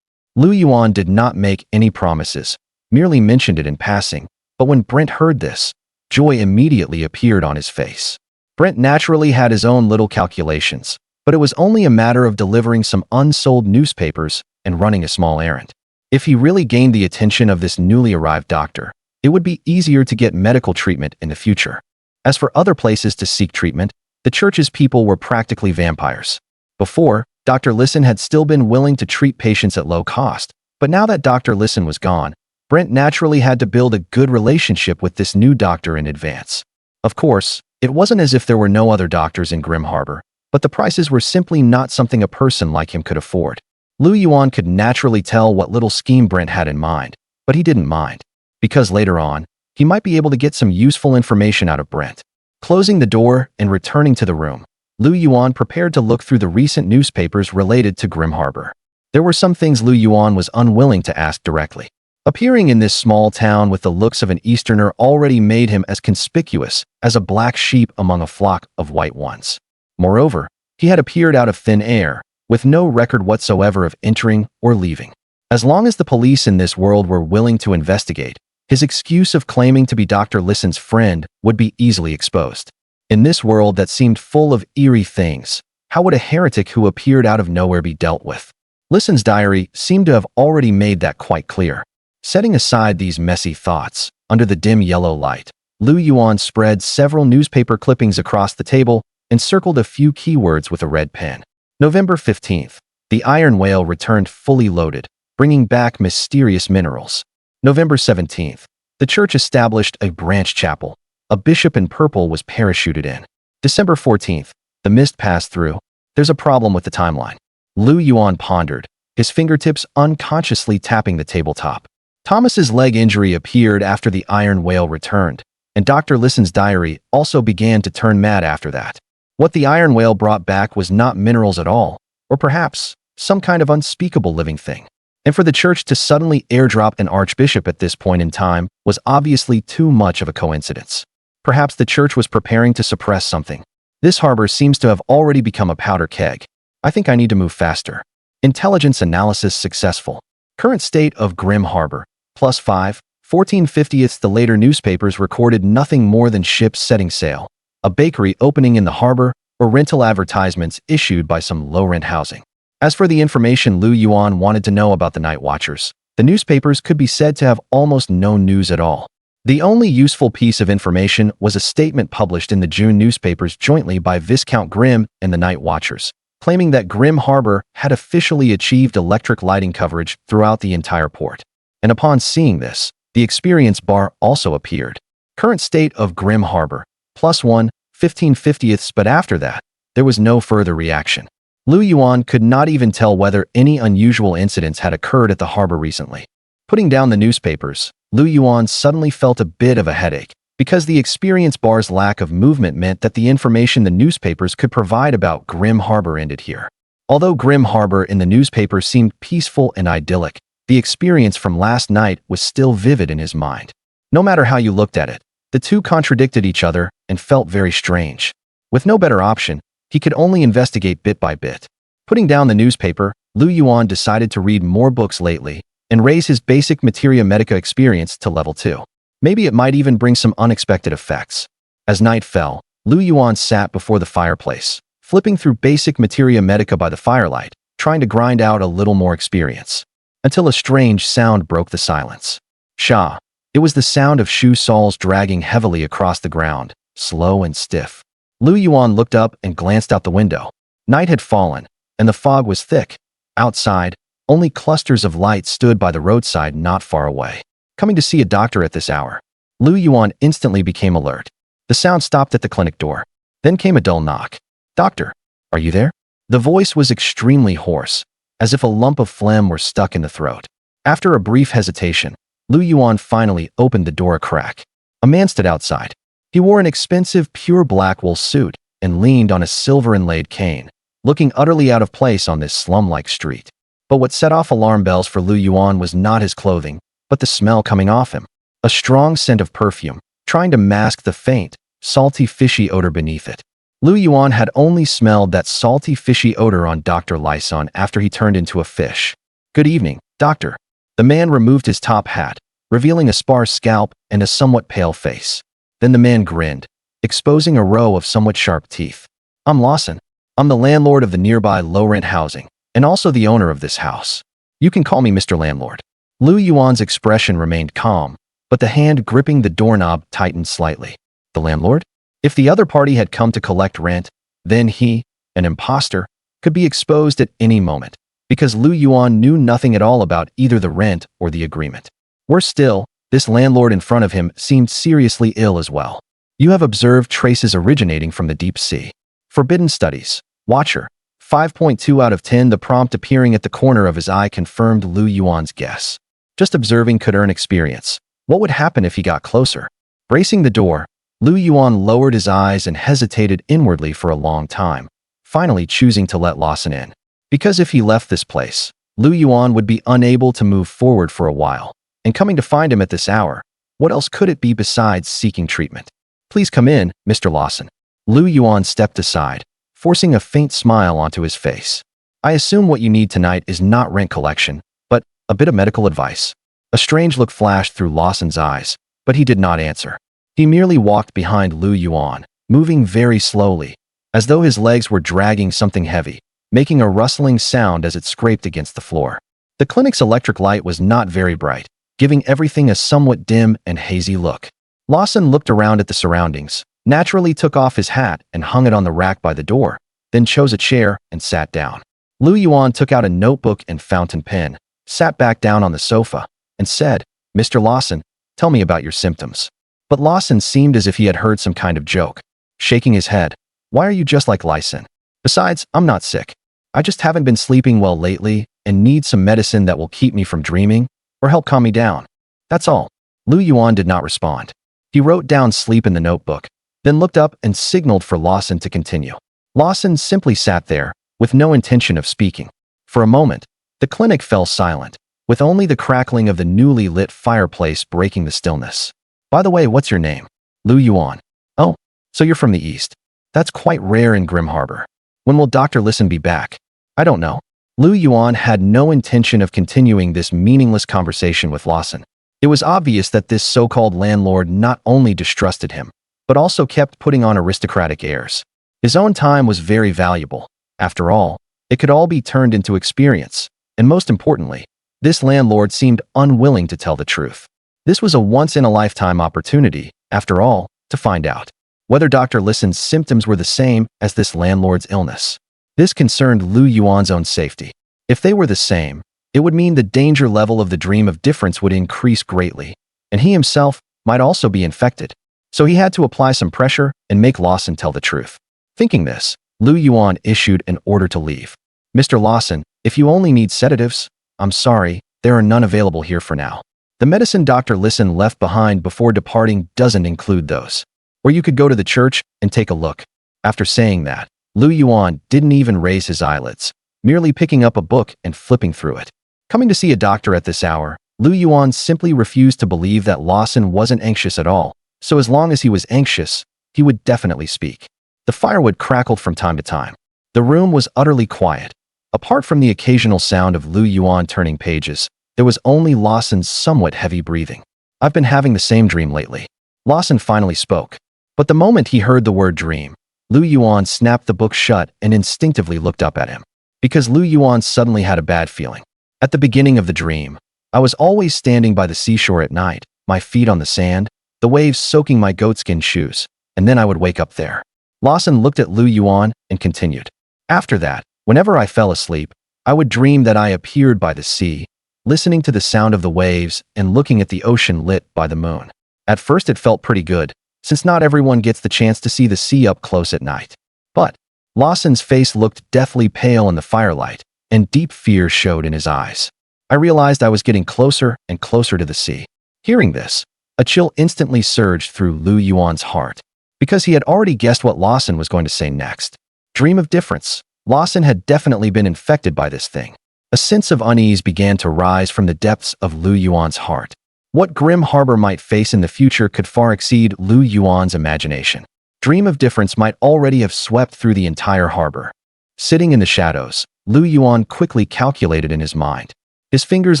Lu Yuan did not make any promises, merely mentioned it in passing, but when Brent heard this, joy immediately appeared on his face. Brent naturally had his own little calculations, but it was only a matter of delivering some unsold newspapers and running a small errand. If he really gained the attention of this newly arrived doctor, it would be easier to get medical treatment in the future. As for other places to seek treatment, the church's people were practically vampires. Before, Dr. Listen had still been willing to treat patients at low cost, but now that Dr. Listen was gone, Brent naturally had to build a good relationship with this new doctor in advance. Of course, it wasn't as if there were no other doctors in Grim Harbor, but the prices were simply not something a person like him could afford. Lu Yuan could naturally tell what little scheme Brent had in mind, but he didn't mind, because later on, he might be able to get some useful information out of Brent. Closing the door and returning to the room, Lu Yuan prepared to look through the recent newspapers related to Grim Harbor. There were some things Lu Yuan was unwilling to ask directly. Appearing in this small town with the looks of an Easterner already made him as conspicuous as a black sheep among a flock of white ones. Moreover, he had appeared out of thin air, with no record whatsoever of entering or leaving. As long as the police in this world were willing to investigate, his excuse of claiming to be Dr. Listen's friend would be easily exposed. In this world that seemed full of eerie things, how would a heretic who appeared out of nowhere be dealt with? Listen's diary seemed to have already made that quite clear. Setting aside these messy thoughts, under the dim yellow light, Lu Yuan spread several newspaper clippings across the table and circled a few keywords with a red pen. November 15th. The iron whale returned fully loaded, bringing back mysterious minerals. November 17th. The church established a branch chapel. A bishop in purple was parachuted in. December 14th. The mist passed through. There's a problem with the timeline. Lu Yuan pondered, his fingertips unconsciously tapping the tabletop. Thomas's leg injury appeared after the iron whale returned, and Dr. Listen's diary also began to turn mad after that. What the iron whale brought back was not minerals at all, or perhaps some kind of unspeakable living thing. And for the church to suddenly airdrop an archbishop at this point in time was obviously too much of a coincidence. Perhaps the church was preparing to suppress something. This harbor seems to have already become a powder keg. I think I need to move faster. Intelligence analysis successful. Current state of Grim Harbor. +5, 14/50. The later newspapers recorded nothing more than ships setting sail, a bakery opening in the harbor, or rental advertisements issued by some low-rent housing. As for the information Lu Yuan wanted to know about the night watchers, the newspapers could be said to have almost no news at all. The only useful piece of information was a statement published in the June newspapers jointly by Viscount Grimm and the Night Watchers, claiming that Grim Harbor had officially achieved electric lighting coverage throughout the entire port. And upon seeing this, the experience bar also appeared. Current state of Grim Harbor, +1, 15/50. But after that, there was no further reaction. Lu Yuan could not even tell whether any unusual incidents had occurred at the harbor recently. Putting down the newspapers, Lu Yuan suddenly felt a bit of a headache, because the experience bar's lack of movement meant that the information the newspapers could provide about Grim Harbor ended here. Although Grim Harbor in the newspaper seemed peaceful and idyllic, The experience from last night was still vivid in his mind. No matter how you looked at it, the two contradicted each other and felt very strange. With no better option, he could only investigate bit by bit. Putting down the newspaper, Lu Yuan decided to read more books lately and raise his basic materia medica experience to level 2. Maybe it might even bring some unexpected effects. As night fell, Lu Yuan sat before the fireplace, flipping through basic materia medica by the firelight, trying to grind out a little more experience. Until a strange sound broke the silence. Sha! It was the sound of shoe soles dragging heavily across the ground, slow and stiff. Lu Yuan looked up and glanced out the window. Night had fallen, and the fog was thick. Outside, only clusters of light stood by the roadside not far away. Coming to see a doctor at this hour. Lu Yuan instantly became alert. The sound stopped at the clinic door. Then came a dull knock. "Doctor, are you there?" The voice was extremely hoarse, as if a lump of phlegm were stuck in the throat. After a brief hesitation, Lu Yuan finally opened the door a crack. A man stood outside. He wore an expensive pure black wool suit and leaned on a silver-inlaid cane, looking utterly out of place on this slum-like street. But what set off alarm bells for Lu Yuan was not his clothing, but the smell coming off him. A strong scent of perfume, trying to mask the faint, salty fishy odor beneath it. Lu Yuan had only smelled that salty fishy odor on Dr. Lyson after he turned into a fish. "Good evening, doctor." The man removed his top hat, revealing a sparse scalp and a somewhat pale face. Then the man grinned, exposing a row of somewhat sharp teeth. "I'm Lawson. I'm the landlord of the nearby low-rent housing, and also the owner of this house. You can call me Mr. Landlord." Lu Yuan's expression remained calm, but the hand gripping the doorknob tightened slightly. The landlord? If the other party had come to collect rent, then he, an imposter, could be exposed at any moment, because Lu Yuan knew nothing at all about either the rent or the agreement. Worse still, this landlord in front of him seemed seriously ill as well. "You have observed traces originating from the deep sea. Forbidden studies. Watcher. 5.2 out of 10." The prompt appearing at the corner of his eye confirmed Lu Yuan's guess. Just observing could earn experience. What would happen if he got closer? Bracing the door, Lu Yuan lowered his eyes and hesitated inwardly for a long time, finally choosing to let Lawson in. Because if he left this place, Lu Yuan would be unable to move forward for a while, and coming to find him at this hour, what else could it be besides seeking treatment? "Please come in, Mr. Lawson." Lu Yuan stepped aside, forcing a faint smile onto his face. "I assume what you need tonight is not rent collection, but a bit of medical advice." A strange look flashed through Lawson's eyes, but he did not answer. He merely walked behind Lu Yuan, moving very slowly, as though his legs were dragging something heavy, making a rustling sound as it scraped against the floor. The clinic's electric light was not very bright, giving everything a somewhat dim and hazy look. Lawson looked around at the surroundings, naturally took off his hat and hung it on the rack by the door, then chose a chair and sat down. Lu Yuan took out a notebook and fountain pen, sat back down on the sofa, and said, "Mr. Lawson, tell me about your symptoms." But Lawson seemed as if he had heard some kind of joke. Shaking his head, "Why are you just like Lyson? Besides, I'm not sick. I just haven't been sleeping well lately and need some medicine that will keep me from dreaming or help calm me down. That's all." Lu Yuan did not respond. He wrote down sleep in the notebook, then looked up and signaled for Lawson to continue. Lawson simply sat there, with no intention of speaking. For a moment, the clinic fell silent, with only the crackling of the newly lit fireplace breaking the stillness. "By the way, what's your name?" "Lu Yuan." "Oh, so you're from the East. That's quite rare in Grim Harbor. When will Dr. Listen be back?" "I don't know." Lu Yuan had no intention of continuing this meaningless conversation with Lawson. It was obvious that this so-called landlord not only distrusted him, but also kept putting on aristocratic airs. His own time was very valuable. After all, it could all be turned into experience, and most importantly, this landlord seemed unwilling to tell the truth. This was a once-in-a-lifetime opportunity, after all, to find out whether Dr. Lissen's symptoms were the same as this landlord's illness. This concerned Lu Yuan's own safety. If they were the same, it would mean the danger level of the dream of difference would increase greatly, and he himself might also be infected. So he had to apply some pressure and make Lawson tell the truth. Thinking this, Lu Yuan issued an order to leave. "Mr. Lawson, if you only need sedatives, I'm sorry, there are none available here for now. The medicine Dr. Listen left behind before departing doesn't include those. Or you could go to the church and take a look." After saying that, Lu Yuan didn't even raise his eyelids, merely picking up a book and flipping through it. Coming to see a doctor at this hour, Lu Yuan simply refused to believe that Lawson wasn't anxious at all, so as long as he was anxious, he would definitely speak. The firewood crackled from time to time. The room was utterly quiet. Apart from the occasional sound of Lu Yuan turning pages, there was only Lawson's somewhat heavy breathing. I've been having the same dream lately. Lawson finally spoke. But the moment he heard the word dream, Lu Yuan snapped the book shut and instinctively looked up at him. Because Lu Yuan suddenly had a bad feeling. At the beginning of the dream, I was always standing by the seashore at night, my feet on the sand, the waves soaking my goatskin shoes, and then I would wake up there. Lawson looked at Lu Yuan and continued. After that, whenever I fell asleep, I would dream that I appeared by the sea, listening to the sound of the waves and looking at the ocean lit by the moon. At first it felt pretty good, since not everyone gets the chance to see the sea up close at night. But Lawson's face looked deathly pale in the firelight, and deep fear showed in his eyes. I realized I was getting closer and closer to the sea. Hearing this, a chill instantly surged through Lu Yuan's heart, because he had already guessed what Lawson was going to say next. Dream of difference. Lawson had definitely been infected by this thing. A sense of unease began to rise from the depths of Lu Yuan's heart. What Grim Harbor might face in the future could far exceed Lu Yuan's imagination. Dream of difference might already have swept through the entire harbor. Sitting in the shadows, Lu Yuan quickly calculated in his mind, his fingers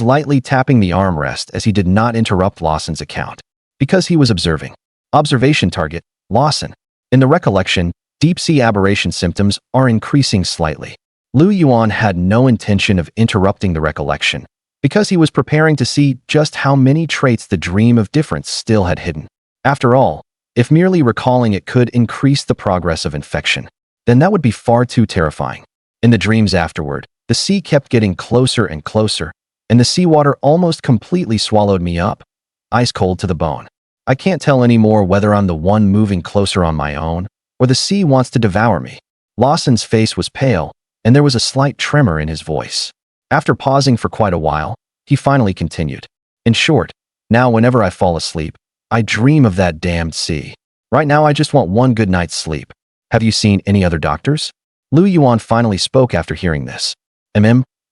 lightly tapping the armrest as he did not interrupt Lawson's account. Because he was observing. Observation target, Lawson. In the recollection, deep-sea aberration symptoms are increasing slightly. Lu Yuan had no intention of interrupting the recollection, because he was preparing to see just how many traits the dream of difference still had hidden. After all, if merely recalling it could increase the progress of infection, then that would be far too terrifying. In the dreams afterward, the sea kept getting closer and closer, and the seawater almost completely swallowed me up, ice cold to the bone. I can't tell anymore whether I'm the one moving closer on my own, or the sea wants to devour me. Lawson's face was pale, and there was a slight tremor in his voice. After pausing for quite a while, he finally continued. In short, now whenever I fall asleep, I dream of that damned sea. Right now I just want one good night's sleep. Have you seen any other doctors? Lu Yuan finally spoke after hearing this.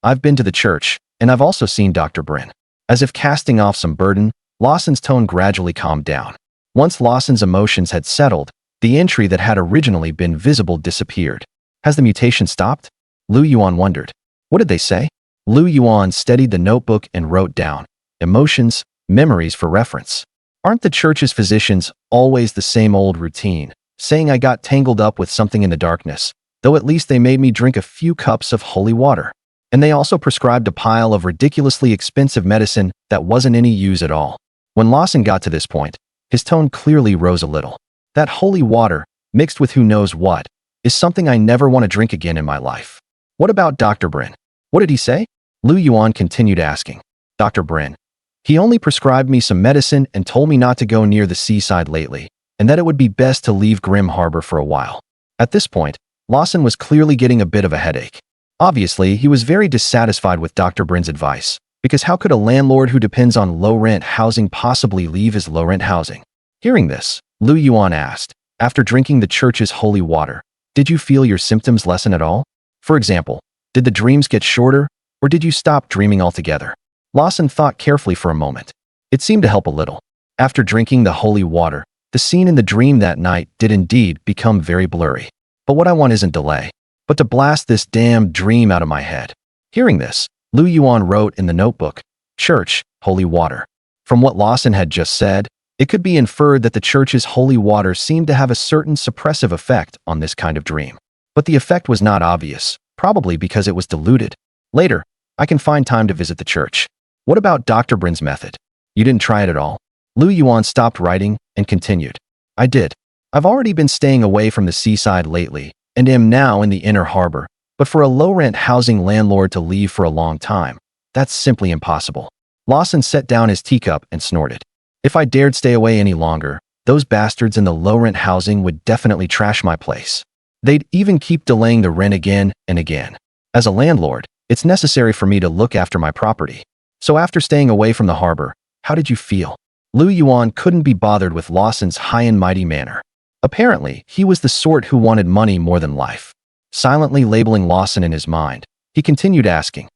I've been to the church, and I've also seen Dr. Brin. As if casting off some burden, Lawson's tone gradually calmed down. Once Lawson's emotions had settled, the entry that had originally been visible disappeared. Has the mutation stopped? Lu Yuan wondered. What did they say? Lu Yuan steadied the notebook and wrote down, emotions, memories for reference. Aren't the church's physicians always the same old routine, saying I got tangled up with something in the darkness, though at least they made me drink a few cups of holy water. And they also prescribed a pile of ridiculously expensive medicine that wasn't any use at all. When Lawson got to this point, his tone clearly rose a little. That holy water, mixed with who knows what, is something I never want to drink again in my life. What about Dr. Brin? What did he say? Lu Yuan continued asking. Dr. Brin. He only prescribed me some medicine and told me not to go near the seaside lately, and that it would be best to leave Grim Harbor for a while. At this point, Lawson was clearly getting a bit of a headache. Obviously, he was very dissatisfied with Dr. Brin's advice, because how could a landlord who depends on low-rent housing possibly leave his low-rent housing? Hearing this, Lu Yuan asked, after drinking the church's holy water, did you feel your symptoms lessen at all? For example, did the dreams get shorter, or did you stop dreaming altogether? Lawson thought carefully for a moment. It seemed to help a little. After drinking the holy water, the scene in the dream that night did indeed become very blurry. But what I want isn't delay, but to blast this damned dream out of my head. Hearing this, Lu Yuan wrote in the notebook, Church, holy water. From what Lawson had just said, it could be inferred that the church's holy water seemed to have a certain suppressive effect on this kind of dream. But the effect was not obvious, probably because it was diluted. Later, I can find time to visit the church. What about Dr. Brin's method? You didn't try it at all? Lu Yuan stopped writing and continued. I did. I've already been staying away from the seaside lately and am now in the inner harbor, but for a low-rent housing landlord to leave for a long time, that's simply impossible. Lawson set down his teacup and snorted. If I dared stay away any longer, those bastards in the low-rent housing would definitely trash my place. They'd even keep delaying the rent again and again. As a landlord, it's necessary for me to look after my property. So after staying away from the harbor, how did you feel? Lu Yuan couldn't be bothered with Lawson's high and mighty manner. Apparently, he was the sort who wanted money more than life. Silently labeling Lawson in his mind, he continued asking,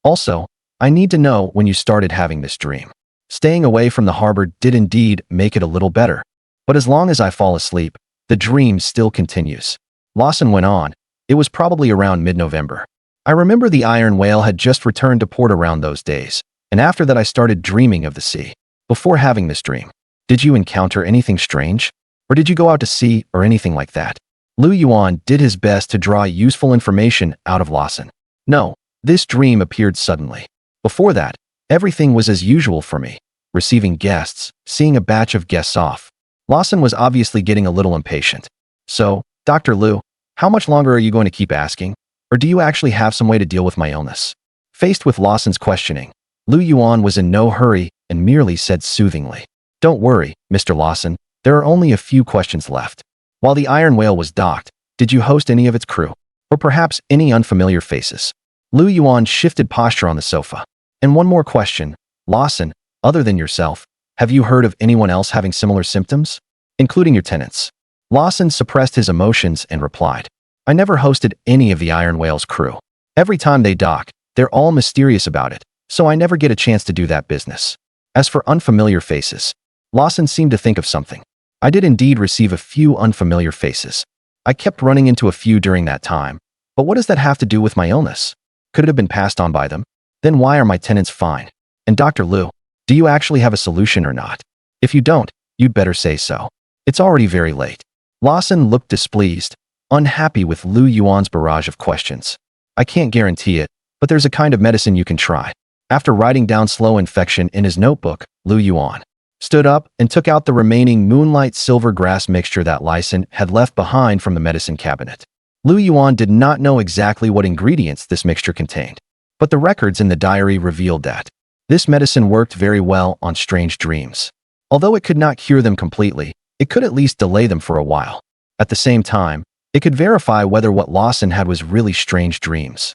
also, I need to know when you started having this dream. Staying away from the harbor did indeed make it a little better. But as long as I fall asleep, the dream still continues. Lawson went on. It was probably around mid-November. I remember the iron whale had just returned to port around those days, and after that I started dreaming of the sea. Before having this dream, did you encounter anything strange? Or did you go out to sea or anything like that? Yuan did his best to draw useful information out of Lawson. No, this dream appeared suddenly. Before that, everything was as usual for me. Receiving guests, seeing a batch of guests off. Lawson was obviously getting a little impatient. So, Dr. Liu, how much longer are you going to keep asking? Or do you actually have some way to deal with my illness? Faced with Lawson's questioning, Yuan was in no hurry and merely said soothingly, "Don't worry, Mr. Lawson, there are only a few questions left. While the iron whale was docked, did you host any of its crew? Or perhaps any unfamiliar faces?" Yuan shifted posture on the sofa. "And one more question, Lawson, other than yourself, have you heard of anyone else having similar symptoms? Including your tenants?" Lawson suppressed his emotions and replied, "I never hosted any of the iron whale's crew. Every time they dock, they're all mysterious about it, so I never get a chance to do that business." As for unfamiliar faces, Lawson seemed to think of something. "I did indeed receive a few unfamiliar faces. I kept running into a few during that time, but what does that have to do with my illness? Could it have been passed on by them? Then why are my tenants fine? And Dr. Liu, do you actually have a solution or not? If you don't, you'd better say so. It's already very late." Lawson looked displeased, unhappy with Yuan's barrage of questions. "I can't guarantee it, but there's a kind of medicine you can try." After writing down slow infection in his notebook, Yuan stood up and took out the remaining moonlight silver grass mixture that Lawson had left behind from the medicine cabinet. Yuan did not know exactly what ingredients this mixture contained, but the records in the diary revealed that this medicine worked very well on strange dreams. Although it could not cure them completely, it could at least delay them for a while. At the same time, it could verify whether what Lawson had was really strange dreams.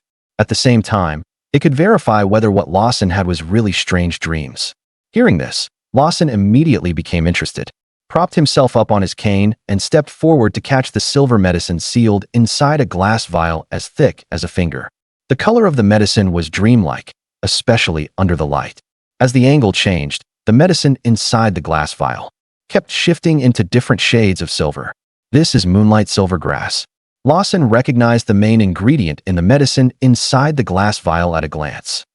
Hearing this, Lawson immediately became interested, propped himself up on his cane, and stepped forward to catch the silver medicine sealed inside a glass vial as thick as a finger. The color of the medicine was dreamlike, especially under the light. As the angle changed, the medicine inside the glass vial kept shifting into different shades of silver. "This is moonlight silver grass." Lawson recognized the main ingredient in the medicine inside the glass vial at a glance.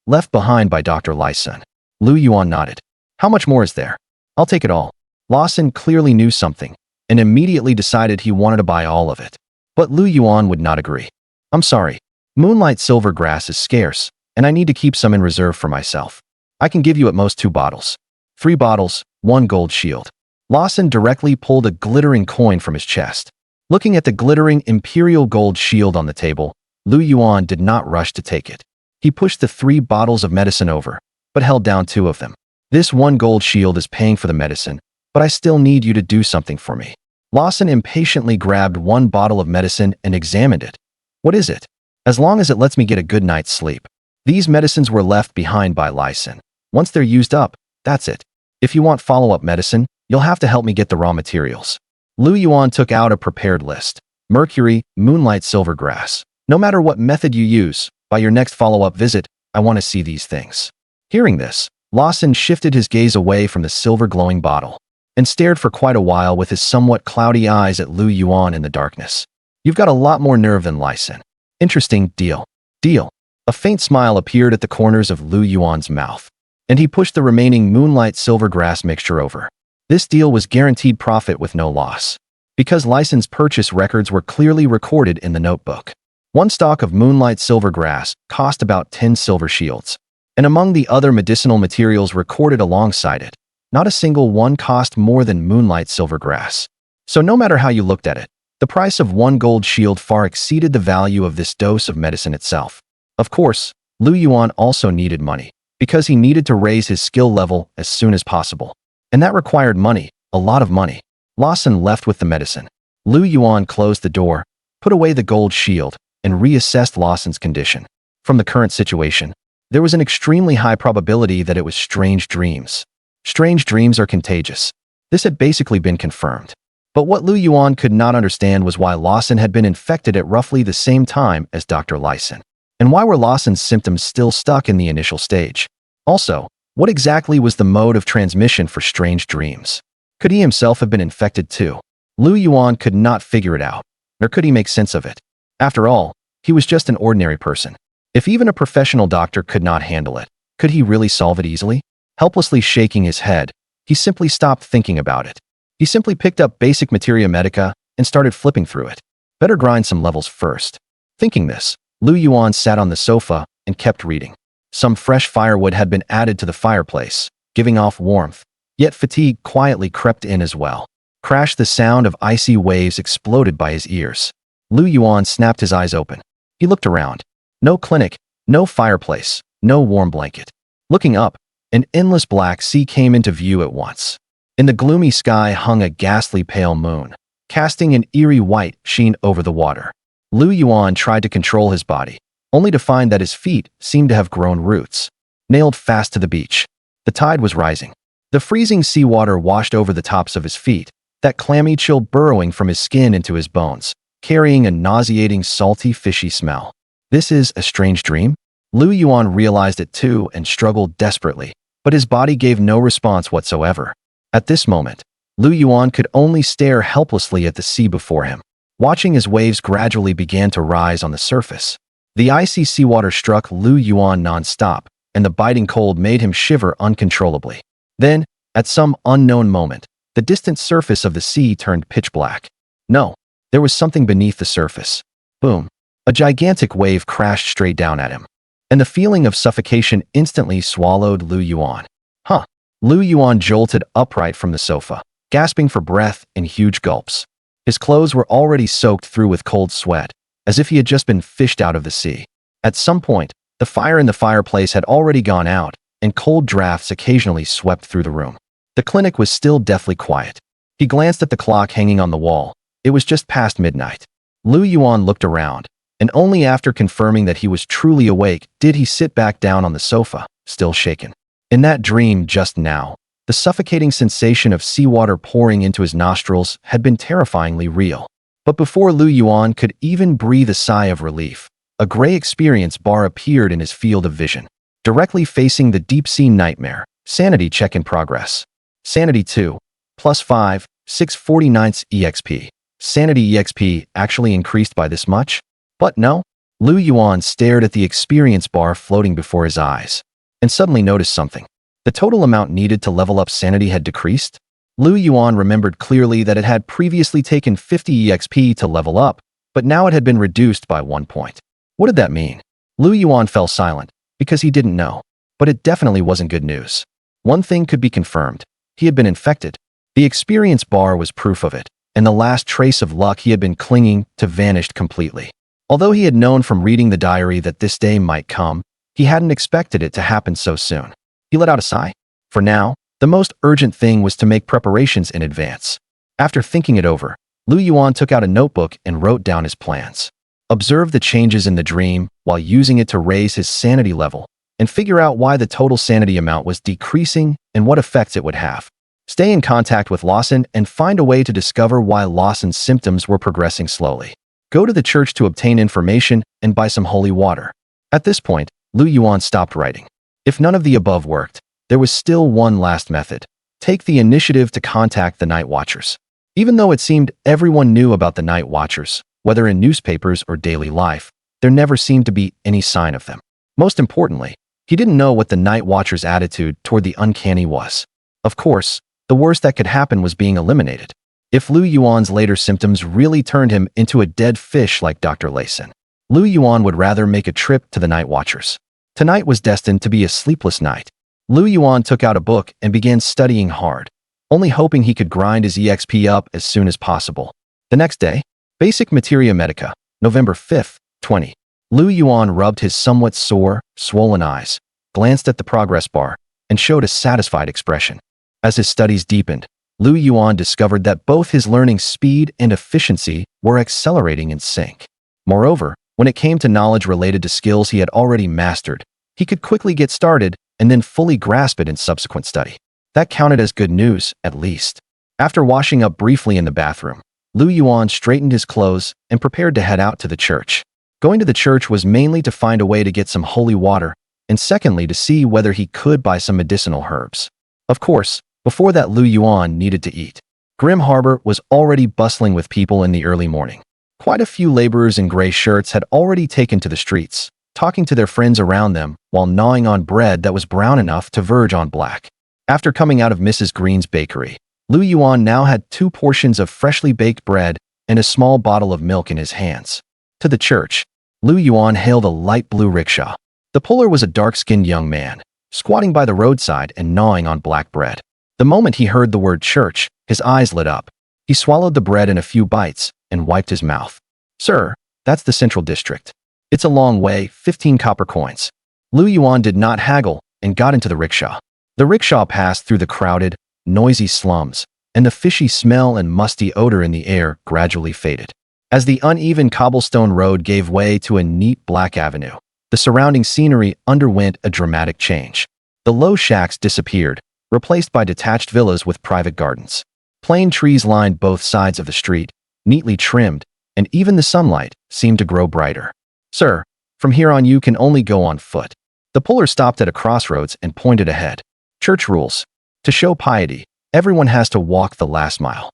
Left behind by Dr. Lawson. Yuan nodded. "How much more is there?" "I'll take it all." Lawson clearly knew something and immediately decided he wanted to buy all of it. But Yuan would not agree. "I'm sorry. Moonlight silver grass is scarce, and I need to keep some in reserve for myself. I can give you at most 2 bottles. 3 bottles, 1 gold shield." Lawson directly pulled a glittering coin from his chest. Looking at the glittering imperial gold shield on the table, Yuan did not rush to take it. He pushed the 3 bottles of medicine over, but held down 2 of them. "This 1 gold shield is paying for the medicine, but I still need you to do something for me." Lawson impatiently grabbed 1 bottle of medicine and examined it. "What is it?" "As long as it lets me get a good night's sleep." These medicines were left behind by Lawson. "Once they're used up, that's it. If you want follow-up medicine, you'll have to help me get the raw materials." Yuan took out a prepared list. "Mercury, moonlight silver grass. No matter what method you use, by your next follow-up visit, I want to see these things." Hearing this, Lawson shifted his gaze away from the silver glowing bottle and stared for quite a while with his somewhat cloudy eyes at Yuan in the darkness. "You've got a lot more nerve than Lawson. Interesting, deal." "Deal." A faint smile appeared at the corners of Yuan's mouth, and he pushed the remaining moonlight silver grass mixture over. This deal was guaranteed profit with no loss, because Lawson's purchase records were clearly recorded in the notebook. 1 stalk of moonlight silver grass cost about 10 silver shields, and among the other medicinal materials recorded alongside it, not a single one cost more than moonlight silver grass. So no matter how you looked at it, the price of 1 gold shield far exceeded the value of this dose of medicine itself. Of course, Yuan also needed money, because he needed to raise his skill level as soon as possible. And that required money, a lot of money. Lawson left with the medicine. Yuan closed the door, put away the gold shield, and reassessed Lawson's condition. From the current situation, there was an extremely high probability that it was strange dreams. Strange dreams are contagious. This had basically been confirmed. But what Yuan could not understand was why Lawson had been infected at roughly the same time as Dr. Lawson. And why were Lawson's symptoms still stuck in the initial stage? Also, what exactly was the mode of transmission for strange dreams? Could he himself have been infected too? Lu Yuan could not figure it out, nor could he make sense of it. After all, he was just an ordinary person. If even a professional doctor could not handle it, could he really solve it easily? Helplessly shaking his head, he simply stopped thinking about it. He simply picked up basic materia medica and started flipping through it. Better grind some levels first. Thinking this, Lu Yuan sat on the sofa and kept reading. Some fresh firewood had been added to the fireplace, giving off warmth, yet fatigue quietly crept in as well. Crash! The sound of icy waves exploded by his ears. Lu Yuan snapped his eyes open. He looked around. No clinic, no fireplace, no warm blanket. Looking up, an endless black sea came into view at once. In the gloomy sky hung a ghastly pale moon, casting an eerie white sheen over the water. Lu Yuan tried to control his body, only to find that his feet seemed to have grown roots, nailed fast to the beach. The tide was rising. The freezing seawater washed over the tops of his feet, that clammy chill burrowing from his skin into his bones, carrying a nauseating, salty, fishy smell. This is a strange dream? Lu Yuan realized it too and struggled desperately, but his body gave no response whatsoever. At this moment, Lu Yuan could only stare helplessly at the sea before him, watching as waves gradually began to rise on the surface. The icy seawater struck Lu Yuan non-stop, and the biting cold made him shiver uncontrollably. Then, at some unknown moment, the distant surface of the sea turned pitch black. No, there was something beneath the surface. Boom. A gigantic wave crashed straight down at him, and the feeling of suffocation instantly swallowed Lu Yuan. Huh. Lu Yuan jolted upright from the sofa, gasping for breath in huge gulps. His clothes were already soaked through with cold sweat, as if he had just been fished out of the sea. At some point, the fire in the fireplace had already gone out, and cold drafts occasionally swept through the room. The clinic was still deathly quiet. He glanced at the clock hanging on the wall. It was just past midnight. Lu Yuan looked around, and only after confirming that he was truly awake did he sit back down on the sofa, still shaken. In that dream just now, the suffocating sensation of seawater pouring into his nostrils had been terrifyingly real. But before Lu Yuan could even breathe a sigh of relief, a gray experience bar appeared in his field of vision, directly facing the deep-sea nightmare. Sanity check in progress. Sanity 2, +5, 649 EXP. Sanity EXP actually increased by this much? But no. Lu Yuan stared at the experience bar floating before his eyes, and suddenly noticed something. The total amount needed to level up sanity had decreased. Lu Yuan remembered clearly that it had previously taken 50 EXP to level up, but now it had been reduced by 1 point. What did that mean? Lu Yuan fell silent, because he didn't know. But it definitely wasn't good news. One thing could be confirmed. He had been infected. The experience bar was proof of it, and the last trace of luck he had been clinging to vanished completely. Although he had known from reading the diary that this day might come, he hadn't expected it to happen so soon. He let out a sigh. For now, the most urgent thing was to make preparations in advance. After thinking it over, Lu Yuan took out a notebook and wrote down his plans. Observe the changes in the dream while using it to raise his sanity level, and figure out why the total sanity amount was decreasing and what effects it would have. Stay in contact with Lawson and find a way to discover why Lawson's symptoms were progressing slowly. Go to the church to obtain information and buy some holy water. At this point, Lu Yuan stopped writing. If none of the above worked, there was still one last method. Take the initiative to contact the Night Watchers. Even though it seemed everyone knew about the Night Watchers, whether in newspapers or daily life, there never seemed to be any sign of them. Most importantly, he didn't know what the Night Watchers' attitude toward the uncanny was. Of course, the worst that could happen was being eliminated. If Lu Yuan's later symptoms really turned him into a dead fish like Dr. Layson, Lu Yuan would rather make a trip to the Night Watchers. Tonight was destined to be a sleepless night. Lu Yuan took out a book and began studying hard, only hoping he could grind his EXP up as soon as possible. The next day, Basic Materia Medica, November 5th, 20. Lu Yuan rubbed his somewhat sore, swollen eyes, glanced at the progress bar, and showed a satisfied expression. As his studies deepened, Lu Yuan discovered that both his learning speed and efficiency were accelerating in sync. Moreover, when it came to knowledge related to skills he had already mastered, he could quickly get started and then fully grasp it in subsequent study. That counted as good news, at least. After washing up briefly in the bathroom, Lu Yuan straightened his clothes and prepared to head out to the church. Going to the church was mainly to find a way to get some holy water, and secondly to see whether he could buy some medicinal herbs. Of course, before that Lu Yuan needed to eat. Grim Harbor was already bustling with people in the early morning. Quite a few laborers in gray shirts had already taken to the streets, talking to their friends around them while gnawing on bread that was brown enough to verge on black. After coming out of Mrs. Green's bakery, Lu Yuan now had 2 portions of freshly baked bread and a small bottle of milk in his hands. To the church, Lu Yuan hailed a light blue rickshaw. The puller was a dark-skinned young man, squatting by the roadside and gnawing on black bread. The moment he heard the word church, his eyes lit up. He swallowed the bread in a few bites and wiped his mouth. "Sir, that's the Central District. It's a long way, 15 copper coins." Lu Yuan did not haggle and got into the rickshaw. The rickshaw passed through the crowded, noisy slums, and the fishy smell and musty odor in the air gradually faded. As the uneven cobblestone road gave way to a neat black avenue, the surrounding scenery underwent a dramatic change. The low shacks disappeared, replaced by detached villas with private gardens. Plane trees lined both sides of the street, neatly trimmed, and even the sunlight seemed to grow brighter. "Sir, from here on you can only go on foot." The puller stopped at a crossroads and pointed ahead. "Church rules. To show piety, everyone has to walk the last mile.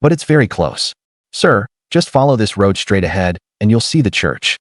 But it's very close. Sir, just follow this road straight ahead, and you'll see the church."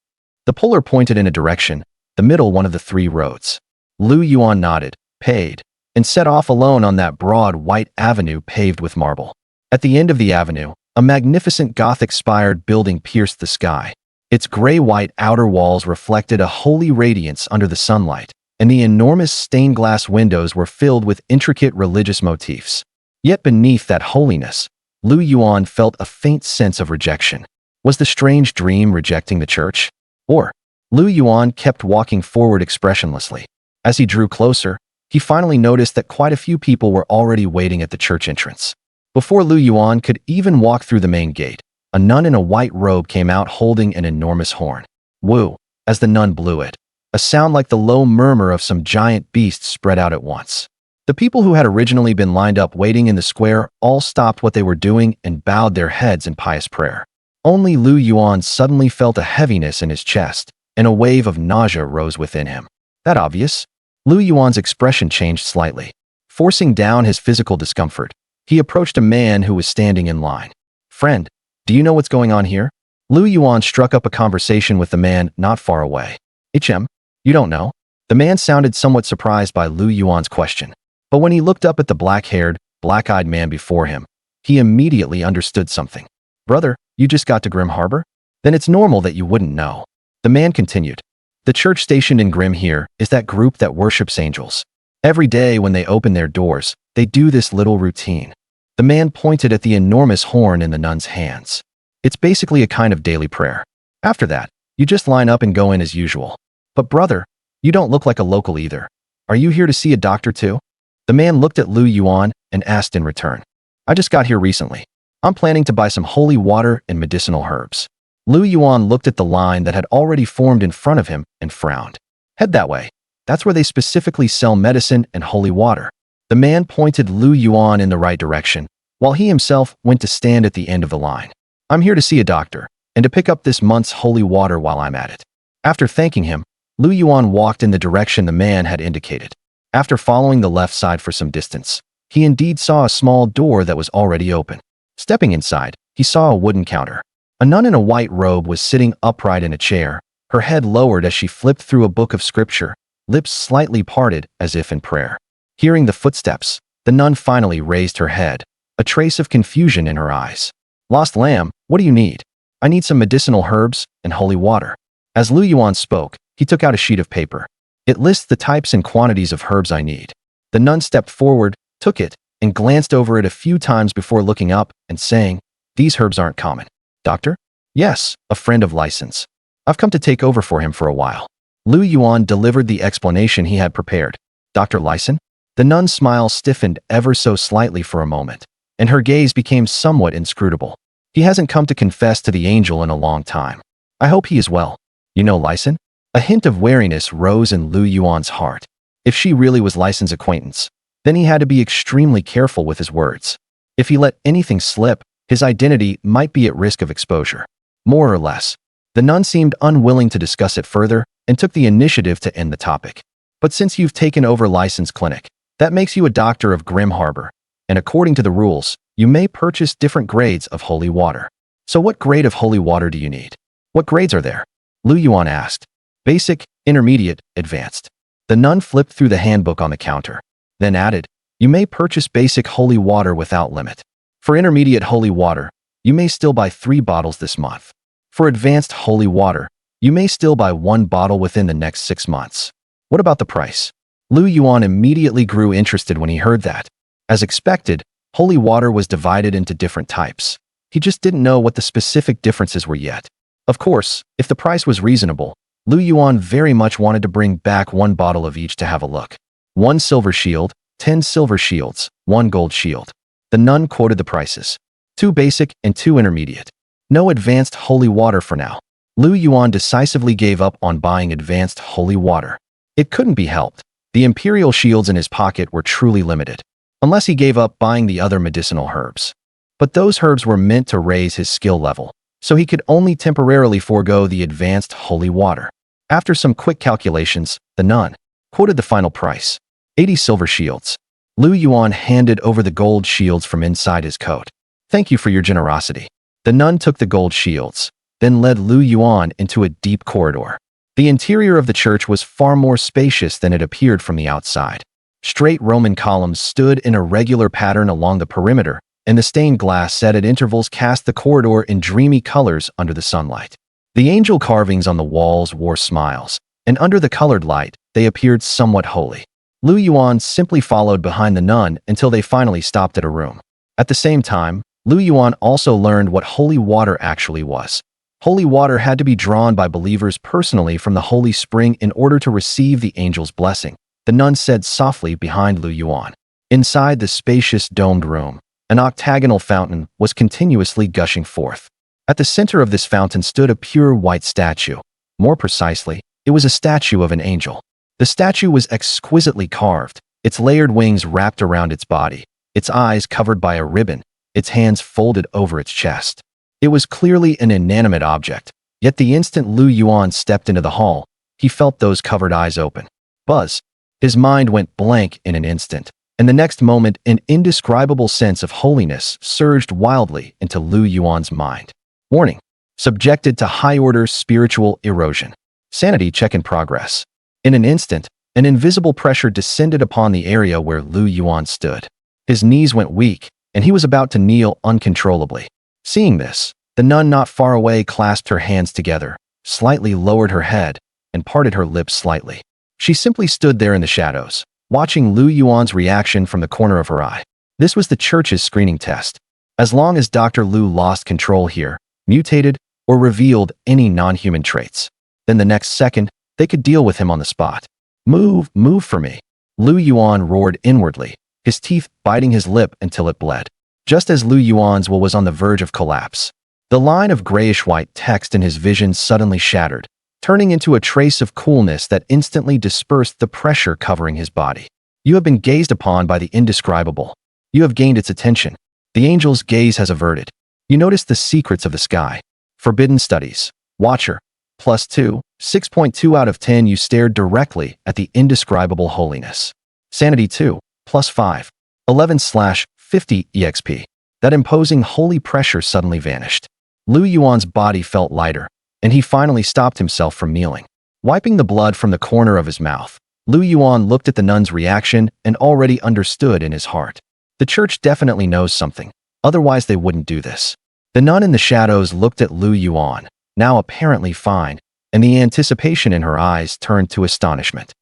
The puller pointed in a direction, the middle one of the 3 roads. Lu Yuan nodded, paid, and set off alone on that broad white avenue paved with marble. At the end of the avenue, a magnificent Gothic-spired building pierced the sky. Its gray-white outer walls reflected a holy radiance under the sunlight, and the enormous stained glass windows were filled with intricate religious motifs. Yet beneath that holiness, Lu Yuan felt a faint sense of rejection. Was the strange dream rejecting the church? Or, Lu Yuan kept walking forward expressionlessly. As he drew closer, he finally noticed that quite a few people were already waiting at the church entrance. Before Lu Yuan could even walk through the main gate, a nun in a white robe came out holding an enormous horn. Woo, as the nun blew it, a sound like the low murmur of some giant beast spread out at once. The people who had originally been lined up waiting in the square all stopped what they were doing and bowed their heads in pious prayer. Only Lu Yuan suddenly felt a heaviness in his chest, and a wave of nausea rose within him. That obvious? Lu Yuan's expression changed slightly. Forcing down his physical discomfort, he approached a man who was standing in line. "Friend, do you know what's going on here?" Lu Yuan struck up a conversation with the man not far away. "HM, you don't know?" The man sounded somewhat surprised by Lu Yuan's question. But when he looked up at the black-haired, black-eyed man before him, he immediately understood something. "Brother, you just got to Grim Harbor? Then it's normal that you wouldn't know." The man continued. "The church stationed in Grim here is that group that worships angels. Every day when they open their doors, they do this little routine." The man pointed at the enormous horn in the nun's hands. "It's basically a kind of daily prayer. After that, you just line up and go in as usual." "But brother, you don't look like a local either. Are you here to see a doctor too?" The man looked at Lu Yuan and asked in return. "I just got here recently. I'm planning to buy some holy water and medicinal herbs." Lu Yuan looked at the line that had already formed in front of him and frowned. "Head that way. That's where they specifically sell medicine and holy water." The man pointed Lu Yuan in the right direction, while he himself went to stand at the end of the line. "I'm here to see a doctor, and to pick up this month's holy water while I'm at it." After thanking him, Lu Yuan walked in the direction the man had indicated. After following the left side for some distance, he indeed saw a small door that was already open. Stepping inside, he saw a wooden counter. A nun in a white robe was sitting upright in a chair, her head lowered as she flipped through a book of scripture, lips slightly parted as if in prayer. Hearing the footsteps, the nun finally raised her head, a trace of confusion in her eyes. "Lost lamb, what do you need?" "I need some medicinal herbs and holy water." As Lu Yuan spoke, he took out a sheet of paper. "It lists the types and quantities of herbs I need." The nun stepped forward, took it, and glanced over it a few times before looking up and saying, "These herbs aren't common." "Doctor?" "Yes, a friend of license. I've come to take over for him for a while." Lu Yuan delivered the explanation he had prepared. "Dr. Lyson?" The nun's smile stiffened ever so slightly for a moment, and her gaze became somewhat inscrutable. "He hasn't come to confess to the angel in a long time. I hope he is well." "You know Lyson?" A hint of wariness rose in Lu Yuan's heart. If she really was Lyson's acquaintance, then he had to be extremely careful with his words. If he let anything slip, his identity might be at risk of exposure. More or less, The nun seemed unwilling to discuss it further and took the initiative to end the topic. But since you've taken over licensed clinic, that makes you a doctor of Grim Harbor, and according to the rules, you may purchase different grades of holy water. So what grade of holy water do you need? What grades are there? Lu Yuan asked. Basic, intermediate, advanced. The nun flipped through the handbook on the counter, then added, you may purchase basic holy water without limit. For intermediate holy water, you may still buy 3 bottles this month. For advanced holy water, you may still buy 1 bottle within the next 6 months. What about the price? Lu Yuan immediately grew interested when he heard that. As expected, holy water was divided into different types. He just didn't know what the specific differences were yet. Of course, if the price was reasonable, Lu Yuan very much wanted to bring back 1 bottle of each to have a look. 1 silver shield, 10 silver shields, 1 gold shield. The nun quoted the prices. 2 basic and 2 intermediate. No advanced holy water for now. Lu Yuan decisively gave up on buying advanced holy water. It couldn't be helped. The imperial shields in his pocket were truly limited, unless he gave up buying the other medicinal herbs. But those herbs were meant to raise his skill level, so he could only temporarily forego the advanced holy water. After some quick calculations, the nun quoted the final price. 80 silver shields. Lu Yuan handed over the gold shields from inside his coat. Thank you for your generosity. The nun took the gold shields, then led Lu Yuan into a deep corridor. The interior of the church was far more spacious than it appeared from the outside. Straight Roman columns stood in a regular pattern along the perimeter, and the stained glass set at intervals cast the corridor in dreamy colors under the sunlight. The angel carvings on the walls wore smiles, and under the colored light, they appeared somewhat holy. Lu Yuan simply followed behind the nun until they finally stopped at a room. At the same time, Lu Yuan also learned what holy water actually was. Holy water had to be drawn by believers personally from the holy spring in order to receive the angel's blessing, the nun said softly behind Lu Yuan. Inside the spacious domed room, an octagonal fountain was continuously gushing forth. At the center of this fountain stood a pure white statue. More precisely, it was a statue of an angel. The statue was exquisitely carved, its layered wings wrapped around its body, its eyes covered by a ribbon, its hands folded over its chest. It was clearly an inanimate object, yet the instant Lu Yuan stepped into the hall, he felt those covered eyes open. Buzz. His mind went blank in an instant, and the next moment an indescribable sense of holiness surged wildly into Lu Yuan's mind. Warning. Subjected to high-order spiritual erosion. Sanity check in progress. In an instant, an invisible pressure descended upon the area where Lu Yuan stood. His knees went weak, and he was about to kneel uncontrollably. Seeing this, the nun not far away clasped her hands together, slightly lowered her head, and parted her lips slightly. She simply stood there in the shadows, watching Lu Yuan's reaction from the corner of her eye. This was the church's screening test. As long as Dr. Lu lost control here, mutated, or revealed any non-human traits, then the next second, they could deal with him on the spot. Move for me. Lu Yuan roared inwardly, his teeth biting his lip until it bled. Just as Lu Yuan's will was on the verge of collapse, the line of grayish-white text in his vision suddenly shattered, turning into a trace of coolness that instantly dispersed the pressure covering his body. You have been gazed upon by the indescribable. You have gained its attention. The angel's gaze has averted. You notice the secrets of the sky. Forbidden studies. Watcher. +2, 6.2 out of 10. You stared directly at the indescribable holiness. Sanity 2, +5, 11/50 EXP. That imposing holy pressure suddenly vanished. Lu Yuan's body felt lighter, and he finally stopped himself from kneeling. Wiping the blood from the corner of his mouth, Lu Yuan looked at the nun's reaction and already understood in his heart. The church definitely knows something, otherwise they wouldn't do this. The nun in the shadows looked at Lu Yuan, now apparently fine, and the anticipation in her eyes turned to astonishment.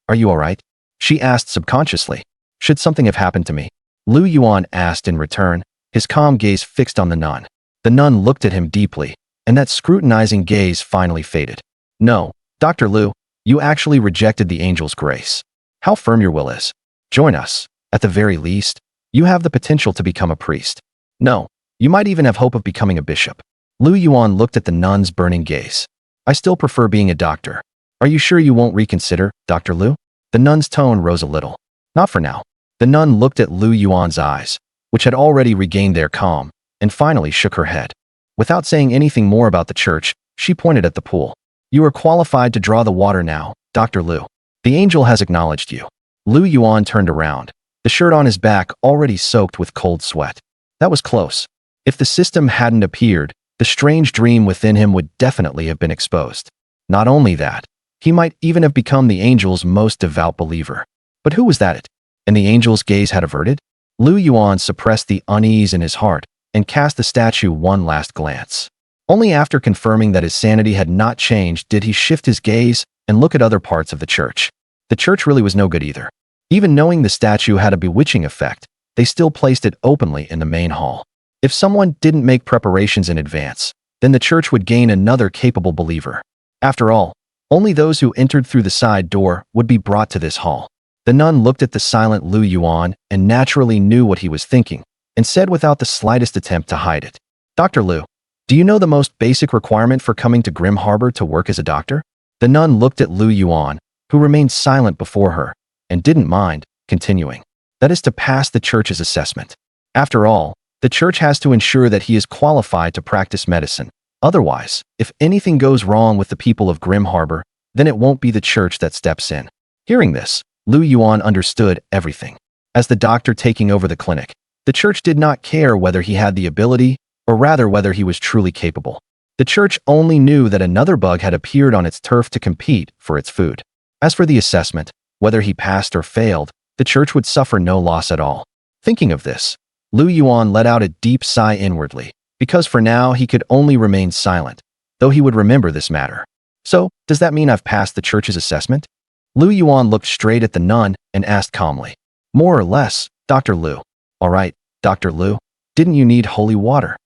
Are you all right? She asked subconsciously. Should something have happened to me? Lu Yuan asked in return, his calm gaze fixed on the nun. The nun looked at him deeply, and that scrutinizing gaze finally faded. No, Dr. Lu, you actually rejected the angel's grace. How firm your will is. Join us. At the very least, you have the potential to become a priest. No, you might even have hope of becoming a bishop. Lu Yuan looked at the nun's burning gaze. I still prefer being a doctor. Are you sure you won't reconsider, Dr. Lu? The nun's tone rose a little. Not for now. The nun looked at Lu Yuan's eyes, which had already regained their calm, and finally shook her head. Without saying anything more about the church, She pointed at the pool. You are qualified to draw the water now, Dr. Lu. The angel has acknowledged you. Lu Yuan turned around, the shirt on his back already soaked with cold sweat. That was close. If the system hadn't appeared, the strange dream within him would definitely have been exposed. Not only that, he might even have become the angel's most devout believer. But who was that? And the angel's gaze had averted? Lu Yuan suppressed the unease in his heart and cast the statue one last glance. Only after confirming that his sanity had not changed did he shift his gaze and look at other parts of the church. The church really was no good either. Even knowing the statue had a bewitching effect, they still placed it openly in the main hall. If someone didn't make preparations in advance, then the church would gain another capable believer. After all, only those who entered through the side door would be brought to this hall. The nun looked at the silent Lu Yuan and naturally knew what he was thinking, and said without the slightest attempt to hide it, Dr. Lu, do you know the most basic requirement for coming to Grim Harbor to work as a doctor? The nun looked at Lu Yuan, who remained silent before her, and didn't mind, continuing. That is to pass the church's assessment. After all, the church has to ensure that he is qualified to practice medicine. Otherwise, if anything goes wrong with the people of Grim Harbor, then it won't be the church that steps in. Hearing this, Lu Yuan understood everything. As the doctor taking over the clinic, the church did not care whether he had the ability, or rather whether he was truly capable. The church only knew that another bug had appeared on its turf to compete for its food. As for the assessment, whether he passed or failed, the church would suffer no loss at all. Thinking of this, Lu Yuan let out a deep sigh inwardly, because for now he could only remain silent, though he would remember this matter. So, does that mean I've passed the church's assessment? Lu Yuan looked straight at the nun and asked calmly. More or less, Dr. Lu. All right, Dr. Lu, didn't you need holy water?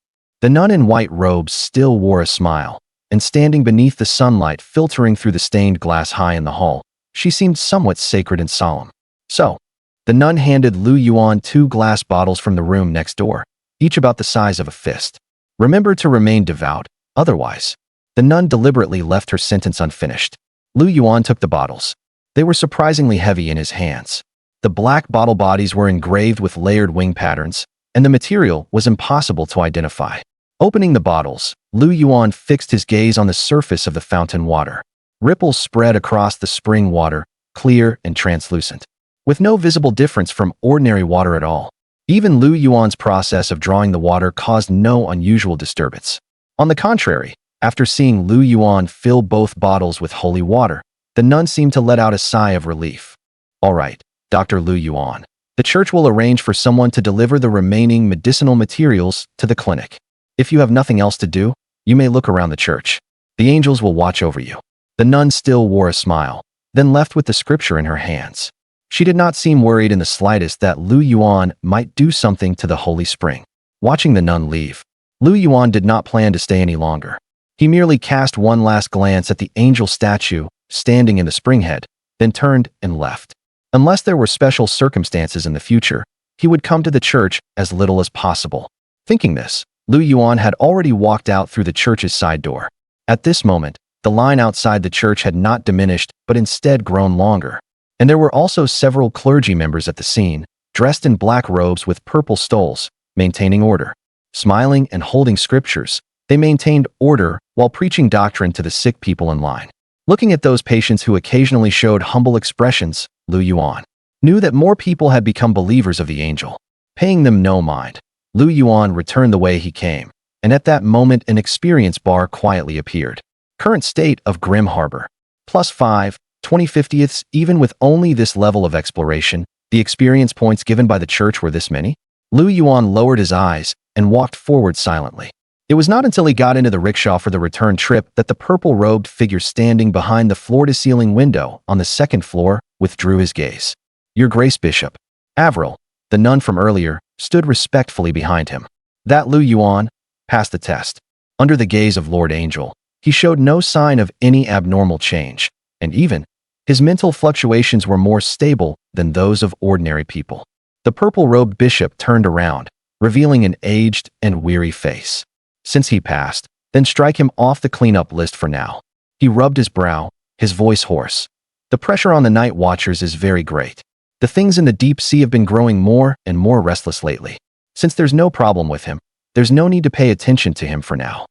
The nun in white robes still wore a smile, and standing beneath the sunlight filtering through the stained glass high in the hall, she seemed somewhat sacred and solemn. So, the nun handed Lu Yuan 2 glass bottles from the room next door, each about the size of a fist. Remember to remain devout, otherwise. The nun deliberately left her sentence unfinished. Lu Yuan took the bottles. They were surprisingly heavy in his hands. The black bottle bodies were engraved with layered wing patterns, and the material was impossible to identify. Opening the bottles, Lu Yuan fixed his gaze on the surface of the fountain water. Ripples spread across the spring water, clear and translucent, with no visible difference from ordinary water at all. Even Lu Yuan's process of drawing the water caused no unusual disturbance. On the contrary, after seeing Lu Yuan fill both bottles with holy water, the nun seemed to let out a sigh of relief. All right, Dr. Lu Yuan. The church will arrange for someone to deliver the remaining medicinal materials to the clinic. If you have nothing else to do, you may look around the church. The angels will watch over you. The nun still wore a smile, then left with the scripture in her hands. She did not seem worried in the slightest that Lu Yuan might do something to the holy spring. Watching the nun leave, Lu Yuan did not plan to stay any longer. He merely cast one last glance at the angel statue standing in the springhead, then turned and left. Unless there were special circumstances in the future, he would come to the church as little as possible. Thinking this, Lu Yuan had already walked out through the church's side door. At this moment, the line outside the church had not diminished but instead grown longer. And there were also several clergy members at the scene, dressed in black robes with purple stoles, maintaining order. Smiling and holding scriptures, they maintained order while preaching doctrine to the sick people in line. Looking at those patients who occasionally showed humble expressions, Lu Yuan knew that more people had become believers of the angel. Paying them no mind, Lu Yuan returned the way he came, and at that moment an experience bar quietly appeared. Current state of Grim Harbor. +5, 20/50ths. Even with only this level of exploration, the experience points given by the church were this many? Lu Yuan lowered his eyes and walked forward silently. It was not until he got into the rickshaw for the return trip that the purple-robed figure standing behind the floor-to-ceiling window on the second floor withdrew his gaze. Your Grace Bishop. Avril, the nun from earlier, stood respectfully behind him. That Lu Yuan passed the test. Under the gaze of Lord Angel, he showed no sign of any abnormal change, and even his mental fluctuations were more stable than those of ordinary people. The purple-robed bishop turned around, revealing an aged and weary face. Since he passed, then strike him off the cleanup list for now. He rubbed his brow, his voice hoarse. The pressure on the night watchers is very great. The things in the deep sea have been growing more and more restless lately. Since there's no problem with him, there's no need to pay attention to him for now.